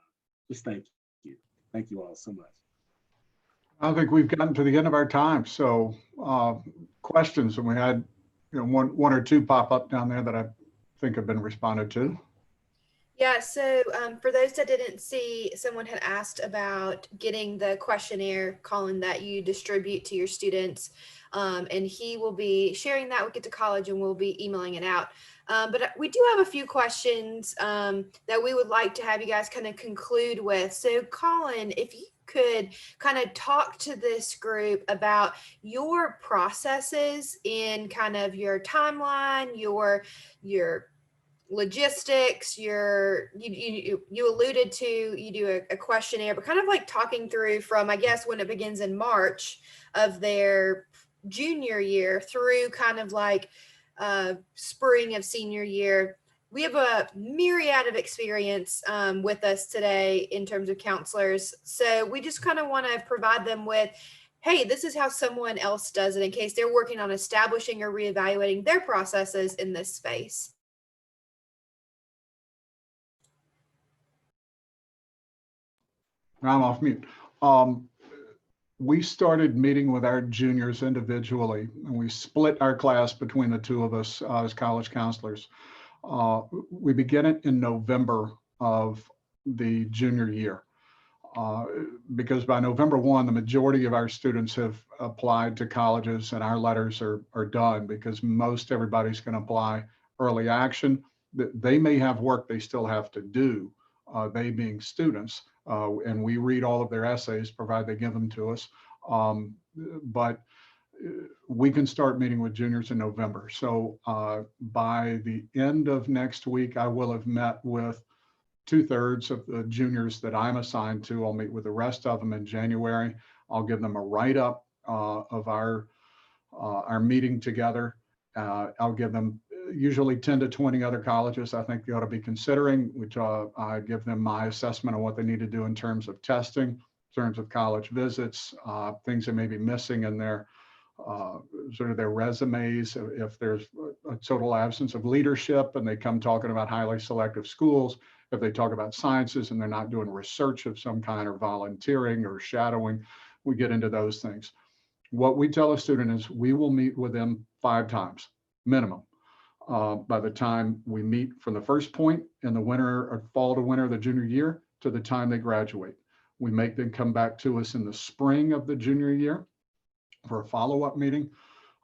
just thank you. Thank you all so much. I think we've gotten to the end of our time. So questions, and we had one or two pop up down there that I think have been responded to. Yeah, so for those that didn't see, someone had asked about getting the questionnaire, Colin, that you distribute to your students. And he will be sharing that with Get to College and we'll be emailing it out. But we do have a few questions that we would like to have you guys kind of conclude with. So Colin, if you could kind of talk to this group about your processes in kind of your timeline, your logistics, you alluded to, you do a questionnaire, but kind of like talking through from, I guess, when it begins in March of their junior year through kind of like spring of senior year. We have a myriad of experience with us today in terms of counselors. So we just kind of want to provide them with, hey, this is how someone else does it in case they're working on establishing or reevaluating their processes in this space. I'm off mute. We started meeting with our juniors individually, and we split our class between the two of us as college counselors. We begin it in November of the junior year, because by November 1, the majority of our students have applied to colleges and our letters are done, because most everybody's going to apply early action. They may have work they still have to do, they being students, and we read all of their essays, provided they give them to us. But we can start meeting with juniors in November. So by the end of next week, I will have met with 2/3 of the juniors that I'm assigned to. I'll meet with the rest of them in January. I'll give them a write-up of our meeting together. I'll give them usually 10 to 20 other colleges I think they ought to be considering, which I give them my assessment of what they need to do in terms of testing, in terms of college visits, things that may be missing in their sort of their resumes, if there's a total absence of leadership and they come talking about highly selective schools, if they talk about sciences and they're not doing research of some kind or volunteering or shadowing, we get into those things. What we tell a student is we will meet with them 5 times minimum. By the time we meet from the first point in the winter or fall to winter of the junior year to the time they graduate. We make them come back to us in the spring of the junior year for a follow-up meeting.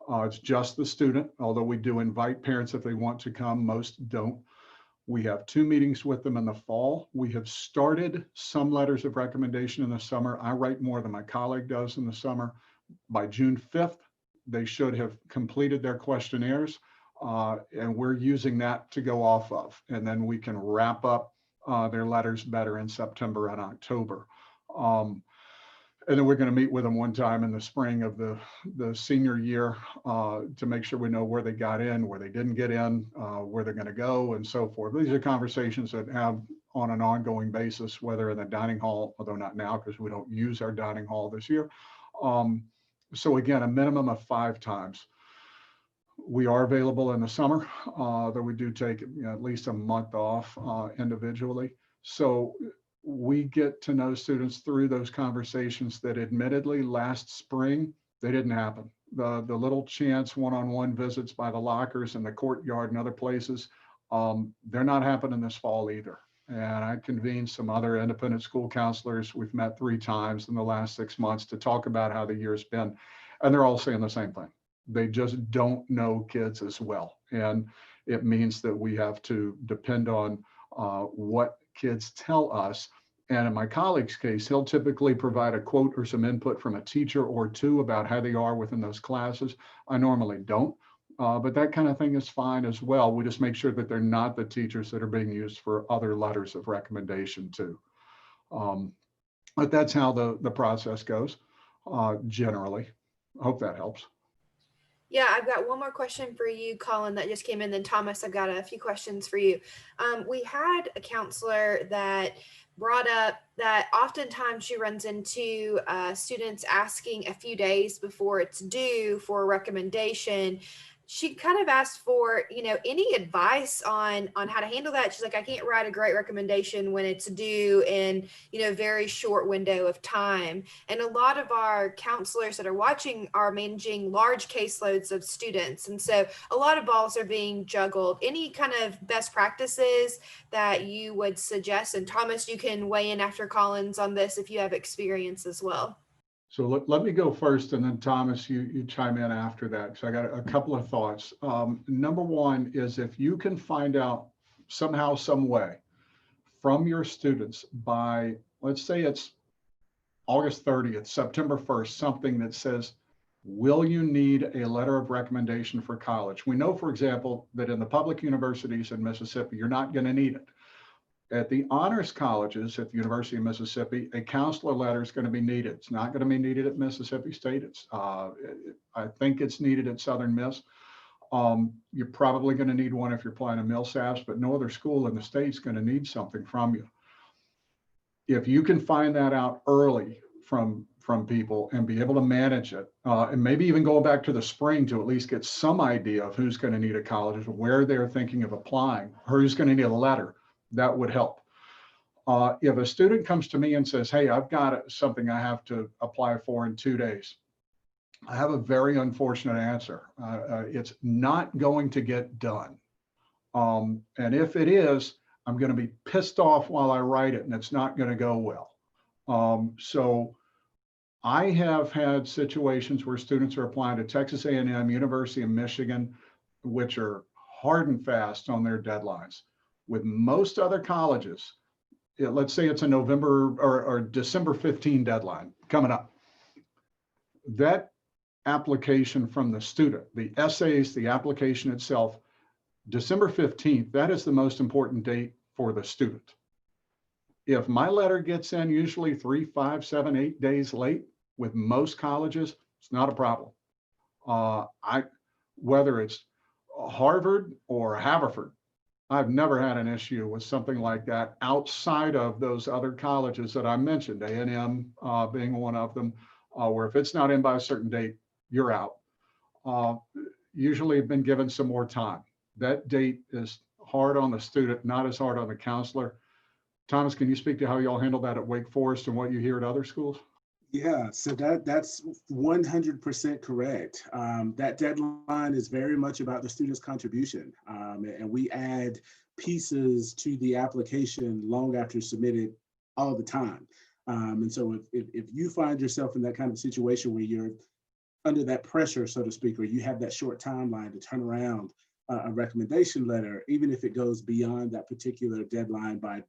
It's just the student, although we do invite parents if they want to come. Most don't. We have 2 meetings with them in the fall. We have started some letters of recommendation in the summer. I write more than my colleague does in the summer. By June 5th, they should have completed their questionnaires, and we're using that to go off of. And then we can wrap up their letters better in September and October. And then we're going to meet with them one time in the spring of the senior year to make sure we know where they got in, where they didn't get in, where they're going to go, and so forth. These are conversations that have on an ongoing basis, whether in the dining hall, although not now because we don't use our dining hall this year. So again, a minimum of 5 times. We are available in the summer, though we do take at least a month off individually. So we get to know students through those conversations that admittedly last spring, they didn't happen. The little chance one-on-one visits by the lockers and the courtyard and other places, they're not happening this fall either. And I convened some other independent school counselors. We've met 3 times in the last 6 months to talk about how the year's been. And they're all saying the same thing. They just don't know kids as well. And it means that we have to depend on what kids tell us. And in my colleague's case, he'll typically provide a quote or some input from a teacher or 2 about how they are within those classes. I normally don't, but that kind of thing is fine as well. We just make sure that they're not the teachers that are being used for other letters of recommendation too. But that's how the process goes generally. I hope that helps. Yeah, I've got one more question for you, Colin, that just came in. Then Thomas, I've got a few questions for you. We had a counselor that brought up that oftentimes she runs into students asking a few days before it's due for a recommendation. She kind of asked for, any advice on how to handle that. She's like, I can't write a great recommendation when it's due in, a very short window of time. And a lot of our counselors that are watching are managing large caseloads of students. And so a lot of balls are being juggled. Any kind of best practices that you would suggest? And Thomas, you can weigh in after Collins on this if you have experience as well. So let me go first, and then Thomas, you chime in after that. So I got a couple of thoughts. Number one is if you can find out somehow, some way from your students by, let's say it's August 30th, September 1st, something that says, will you need a letter of recommendation for college? We know, for example, that in the public universities in Mississippi, you're not going to need it. At the honors colleges at the University of Mississippi, a counselor letter is going to be needed. It's not going to be needed at Mississippi State. I think it's needed at Southern Miss. You're probably going to need one if you're applying to Millsaps, but no other school in the state is going to need something from you. If you can find that out early from people and be able to manage it, and maybe even going back to the spring to at least get some idea of who's going to need a college, where they're thinking of applying, or who's going to need a letter, that would help. If a student comes to me and says, hey, I've got something I have to apply for in 2 days, I have a very unfortunate answer. It's not going to get done. And if it is, I'm going to be pissed off while I write it, and it's not going to go well. So I have had situations where students are applying to Texas A&M, University of Michigan, which are hard and fast on their deadlines. With most other colleges, let's say it's a November or December 15 deadline coming up. That application from the student, the essays, the application itself, December 15th, that is the most important date for the student. If my letter gets in usually 3, 5, 7, 8 days late with most colleges, it's not a problem. Whether it's Harvard or Haverford, I've never had an issue with something like that outside of those other colleges that I mentioned, A&M being one of them, where if it's not in by a certain date, you're out. Usually have been given some more time. That date is hard on the student, not as hard on the counselor. Thomas, can you speak to how y'all handle that at Wake Forest and what you hear at other schools? Yeah, so that's 100% correct. That deadline is very much about the student's contribution, and we add pieces to the application long after submitted all the time. And so if you find yourself in that kind of situation where you're under that pressure, so to speak, or you have that short timeline to turn around a recommendation letter, even if it goes beyond that particular deadline by,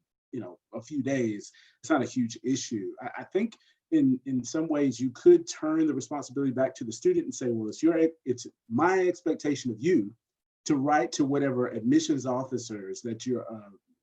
a few days, it's not a huge issue. I think in some ways you could turn the responsibility back to the student and say, well, it's my expectation of you to write to whatever admissions officers that you're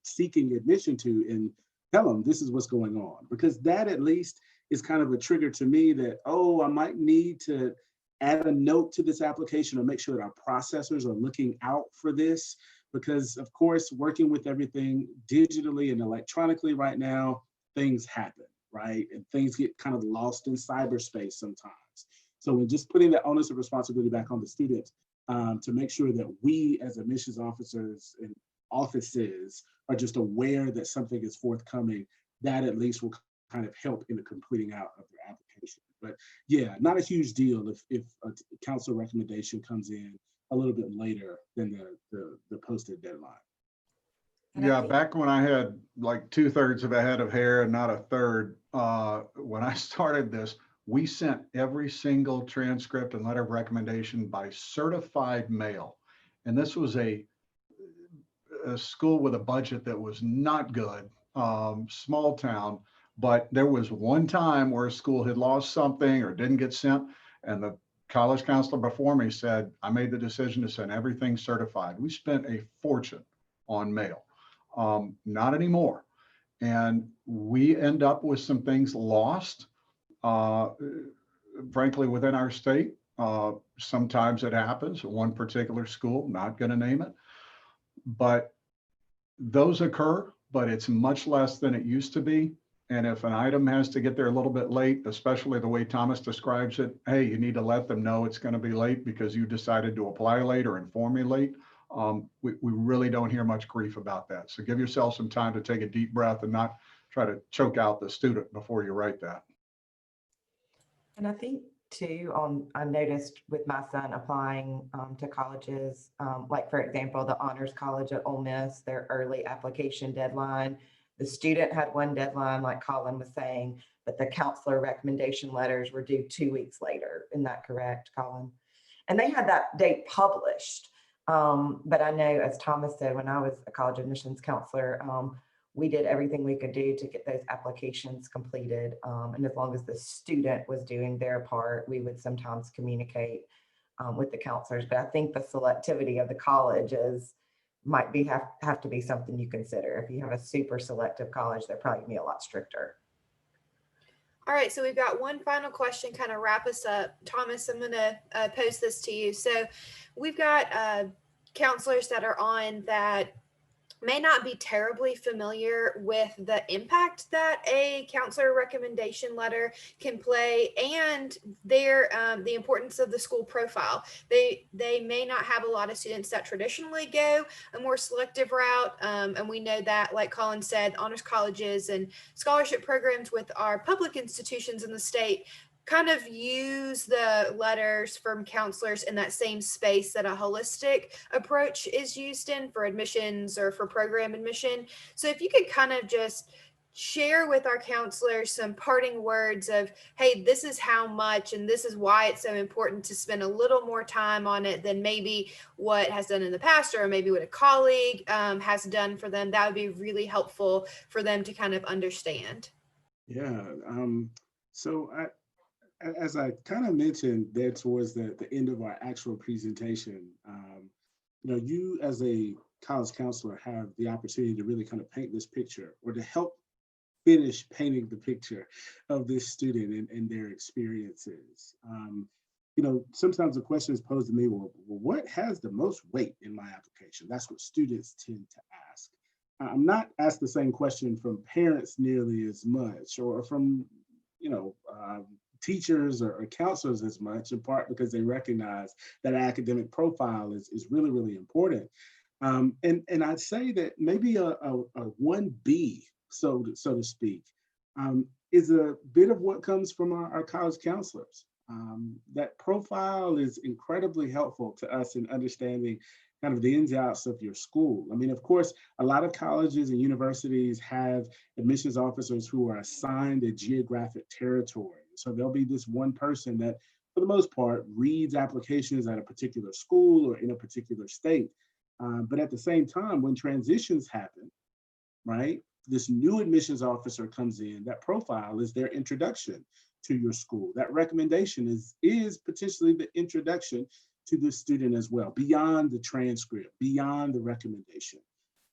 seeking admission to and tell them this is what's going on, because that at least is kind of a trigger to me that, oh, I might need to add a note to this application or make sure that our processors are looking out for this. Because of course, working with everything digitally and electronically right now, things happen, right? And things get kind of lost in cyberspace sometimes. So we're just putting that onus of responsibility back on the student to make sure that we as admissions officers and offices are just aware that something is forthcoming. That at least will kind of help in the completing out of their application. But yeah, not a huge deal if a council recommendation comes in a little bit later than the posted deadline. Yeah, back when I had like 2/3 of a head of hair and not a third, when I started this, we sent every single transcript and letter of recommendation by certified mail. And this was a school with a budget that was not good, small town, but there was one time where a school had lost something or didn't get sent, and the college counselor before me said, I made the decision to send everything certified. We spent a fortune on mail. Not anymore. And we end up with some things lost, frankly, within our state. Sometimes it happens. One particular school, not going to name it, but those occur, but it's much less than it used to be. And if an item has to get there a little bit late, especially the way Thomas describes it, hey, you need to let them know it's going to be late because you decided to apply late or inform me late. We really don't hear much grief about that. So give yourself some time to take a deep breath and not try to choke out the student before you write that. And I think too, I noticed with my son applying to colleges, like for example, the Honors College at Ole Miss, their early application deadline, the student had one deadline, like Colin was saying, but the counselor recommendation letters were due 2 weeks later. Isn't that correct, Colin? And they had that date published. But I know, as Thomas said, when I was a college admissions counselor, we did everything we could do to get those applications completed. And as long as the student was doing their part, we would sometimes communicate with the counselors. But I think the selectivity of the colleges might have to be something you consider. If you have a super selective college, they're probably gonna be a lot stricter. All right, so we've got one final question, kind of wrap us up. Thomas, I'm going to pose this to you. So we've got counselors that are on that may not be terribly familiar with the impact that a counselor recommendation letter can play and the importance of the school profile. They may not have a lot of students that traditionally go a more selective route. And we know that, like Colin said, honors colleges and scholarship programs with our public institutions in the state kind of use the letters from counselors in that same space that a holistic approach is used in for admissions or for program admission. So if you could kind of just share with our counselors some parting words of, hey, this is how much and this is why it's so important to spend a little more time on it than maybe what has done in the past or maybe what a colleague has done for them, that would be really helpful for them to kind of understand. Yeah. So as I kind of mentioned there towards the end of our actual presentation, you as a college counselor have the opportunity to really kind of paint this picture or to help finish painting the picture of this student and their experiences. Sometimes the question is posed to me, well, what has the most weight in my application? That's what students tend to ask. I'm not asked the same question from parents nearly as much or from, teachers or counselors as much, in part because they recognize that academic profile is really, really important. And I'd say that maybe a 1B, so to speak, is a bit of what comes from our college counselors. That profile is incredibly helpful to us in understanding kind of the ins and outs of your school. I mean, of course, a lot of colleges and universities have admissions officers who are assigned a geographic territory. So there'll be this one person that for the most part, reads applications at a particular school or in a particular state. But at the same time, when transitions happen, right, this new admissions officer comes in, that profile is their introduction to your school. That recommendation is potentially the introduction to the student as well, beyond the transcript, beyond the recommendation.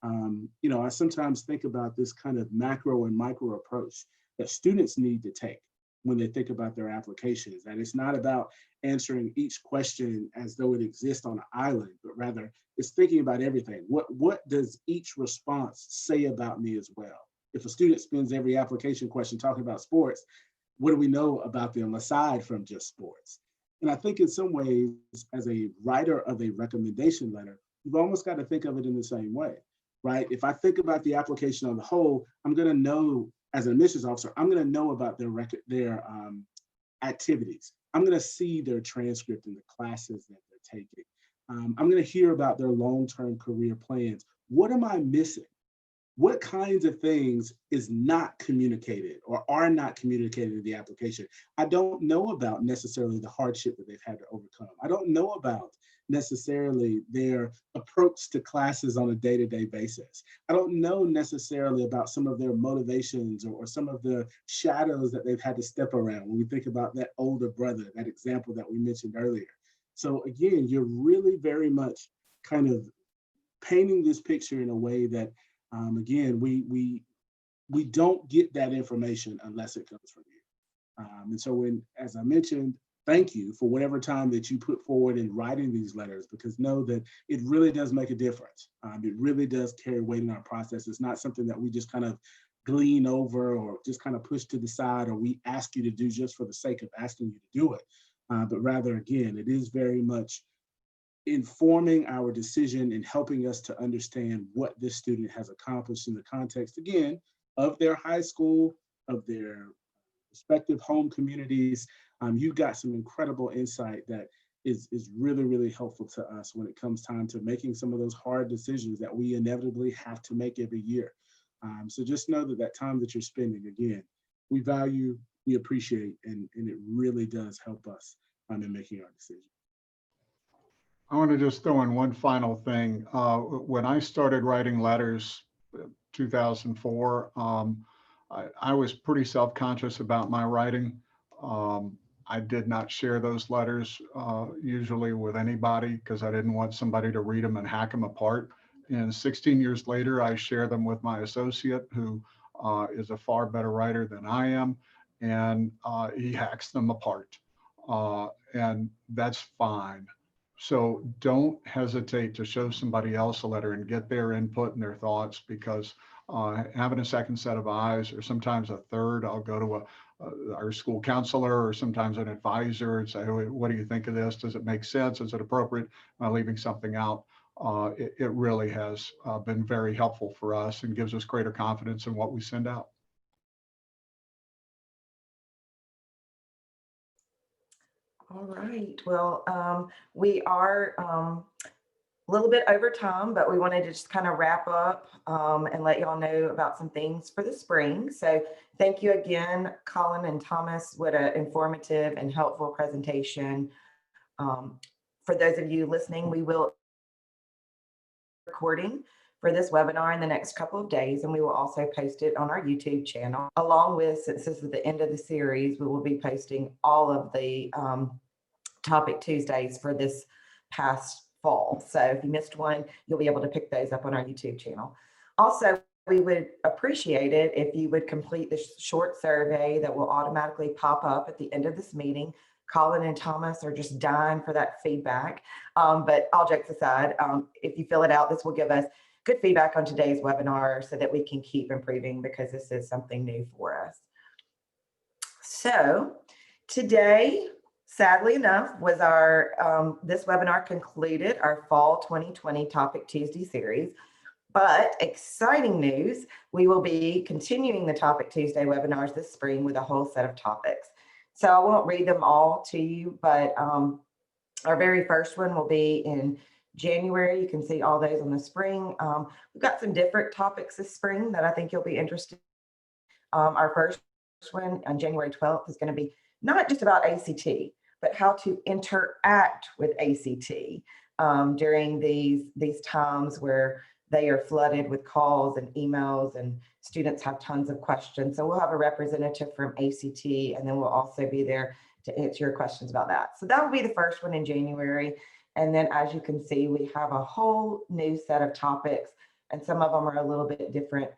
I sometimes think about this kind of macro and micro approach that students need to take when they think about their applications. And it's not about answering each question as though it exists on an island, but rather it's thinking about everything. What does each response say about me as well? If a student spends every application question talking about sports, what do we know about them aside from just sports? And I think in some ways, as a writer of a recommendation letter, you've almost got to think of it in the same way, right? If I think about the application on the whole, I'm going to know, as an admissions officer, I'm going to know about their activities. I'm going to see their transcript in the classes that they're taking. I'm going to hear about their long-term career plans. What am I missing? What kinds of things is not communicated or are not communicated in the application? I don't know about necessarily the hardship that they've had to overcome. I don't know about necessarily their approach to classes on a day-to-day basis. I don't know necessarily about some of their motivations or some of the shadows that they've had to step around when we think about that older brother, that example that we mentioned earlier. So again, you're really very much kind of painting this picture in a way that, again, we don't get that information unless it comes from you. And so as I mentioned, thank you for whatever time that you put forward in writing these letters, because know that it really does make a difference. It really does carry weight in our process. It's not something that we just kind of glean over or just kind of push to the side, or we ask you to do just for the sake of asking you to do it. But rather, again, it is very much informing our decision and helping us to understand what this student has accomplished in the context, again, of their high school, of their respective home communities. You've got some incredible insight that is really, really helpful to us when it comes time to making some of those hard decisions that we inevitably have to make every year. So just know that time that you're spending, again, we value, we appreciate, and it really does help us in making our decisions. I want to just throw in one final thing. When I started writing letters, 2004, I was pretty self-conscious about my writing. I did not share those letters usually with anybody because I didn't want somebody to read them and hack them apart. And 16 years later, I share them with my associate, who is a far better writer than I am, and he hacks them apart. And that's fine. So don't hesitate to show somebody else a letter and get their input and their thoughts, because having a second set of eyes, or sometimes a third, I'll go to our school counselor or sometimes an advisor and say, what do you think of this? Does it make sense? Is it appropriate? Am I leaving something out? It really has been very helpful for us and gives us greater confidence in what we send out. All right. Well, we are a little bit over time, but we wanted to just kind of wrap up and let y'all know about some things for the spring. So thank you again, Colin and Thomas. What an informative and helpful presentation. For those of you listening, we will recording for this webinar in the next couple of days, and we will also post it on our YouTube channel. Along with, since this is the end of the series, we will be posting all of the Topic Tuesdays for this past fall. So if you missed one, you'll be able to pick those up on our YouTube channel. Also, we would appreciate it if you would complete this short survey that will automatically pop up at the end of this meeting. Colin and Thomas are just dying for that feedback. But all jokes aside, if you fill it out, this will give us good feedback on today's webinar so that we can keep improving, because this is something new for us. So today, sadly enough, was our this webinar concluded our fall 2020 Topic Tuesday series. But exciting news, we will be continuing the Topic Tuesday webinars this spring with a whole set of topics. So I won't read them all to you, but our very first one will be in January. You can see all those on the spring. We've got some different topics this spring that I think you'll be interested in. Our first one on January 12th is going to be not just about ACT, but how to interact with ACT during these times where they are flooded with calls and emails and students have tons of questions. So we'll have a representative from ACT, and then we'll also be there to answer your questions about that. So that will be the first one in January. And then as you can see, we have a whole new set of topics, and some of them are a little bit different,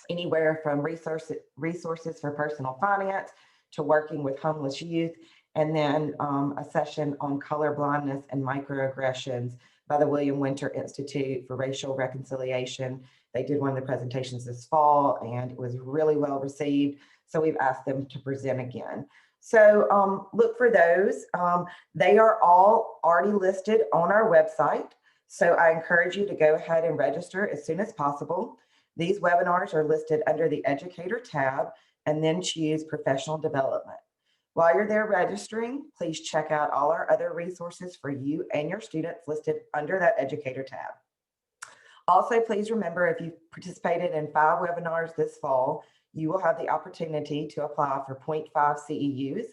anywhere from resources for personal finance to working with homeless youth, and then a session on color blindness and microaggressions by the William Winter Institute for Racial Reconciliation. They did one of the presentations this fall and it was really well received. So we've asked them to present again. So look for those. They are all already listed on our website. So I encourage you to go ahead and register as soon as possible. These webinars are listed under the Educator tab and then choose Professional Development. While you're there registering, please check out all our other resources for you and your students listed under that Educator tab. Also, please remember, if you've participated in 5 webinars this fall, you will have the opportunity to apply for 0.5 CEUs.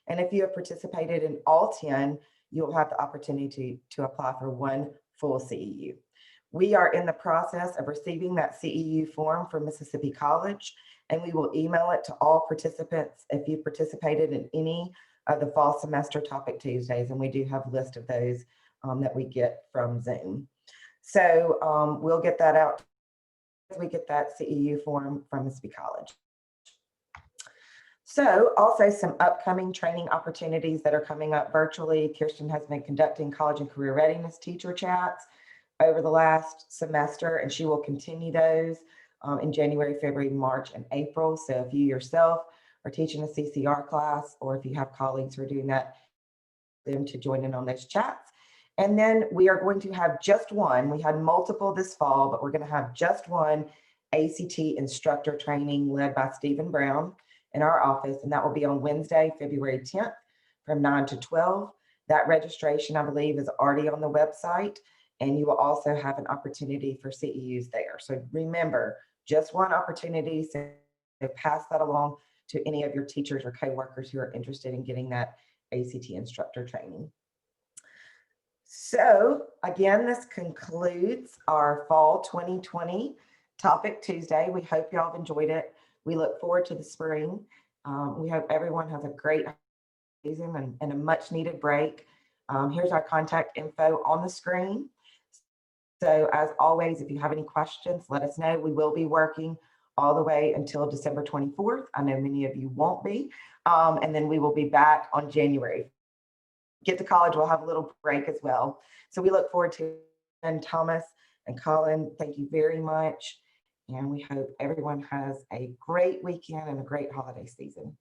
And if you have participated in all 10, you'll have the opportunity to apply for 1 full CEU. We are in the process of receiving that CEU form from Mississippi College, and we will email it to all participants if you participated in any of the fall semester topic Tuesdays, and we do have a list of those that we get from Zoom. So we'll get that out as we get that CEU form from Mississippi College. So also some upcoming training opportunities that are coming up virtually. Kirsten has been conducting college and career readiness teacher chats over the last semester, and she will continue those in January, February, March, and April. So if you yourself are teaching a CCR class, or if you have colleagues who are doing that, them to join in on those chats. And then we are going to have just one. We had multiple this fall, but we're going to have just one ACT instructor training led by Stephen Brown in our office, and that will be on Wednesday, February 10th from 9 to 12. That registration, I believe, is already on the website, and you will also have an opportunity for CEUs there. So remember, just one opportunity, so pass that along to any of your teachers or coworkers who are interested in getting that ACT instructor training. So again, this concludes our fall 2020 topic Tuesday. We hope y'all have enjoyed it. We look forward to the spring. We hope everyone has a great season and a much needed break. Here's our contact info on the screen. So as always, if you have any questions, let us know. We will be working all the way until December 24th. I know many of you won't be. And then we will be back on January. Get to college, we'll have a little break as well. So we look forward to it. And Thomas and Colin, thank you very much. And we hope everyone has a great weekend and a great holiday season.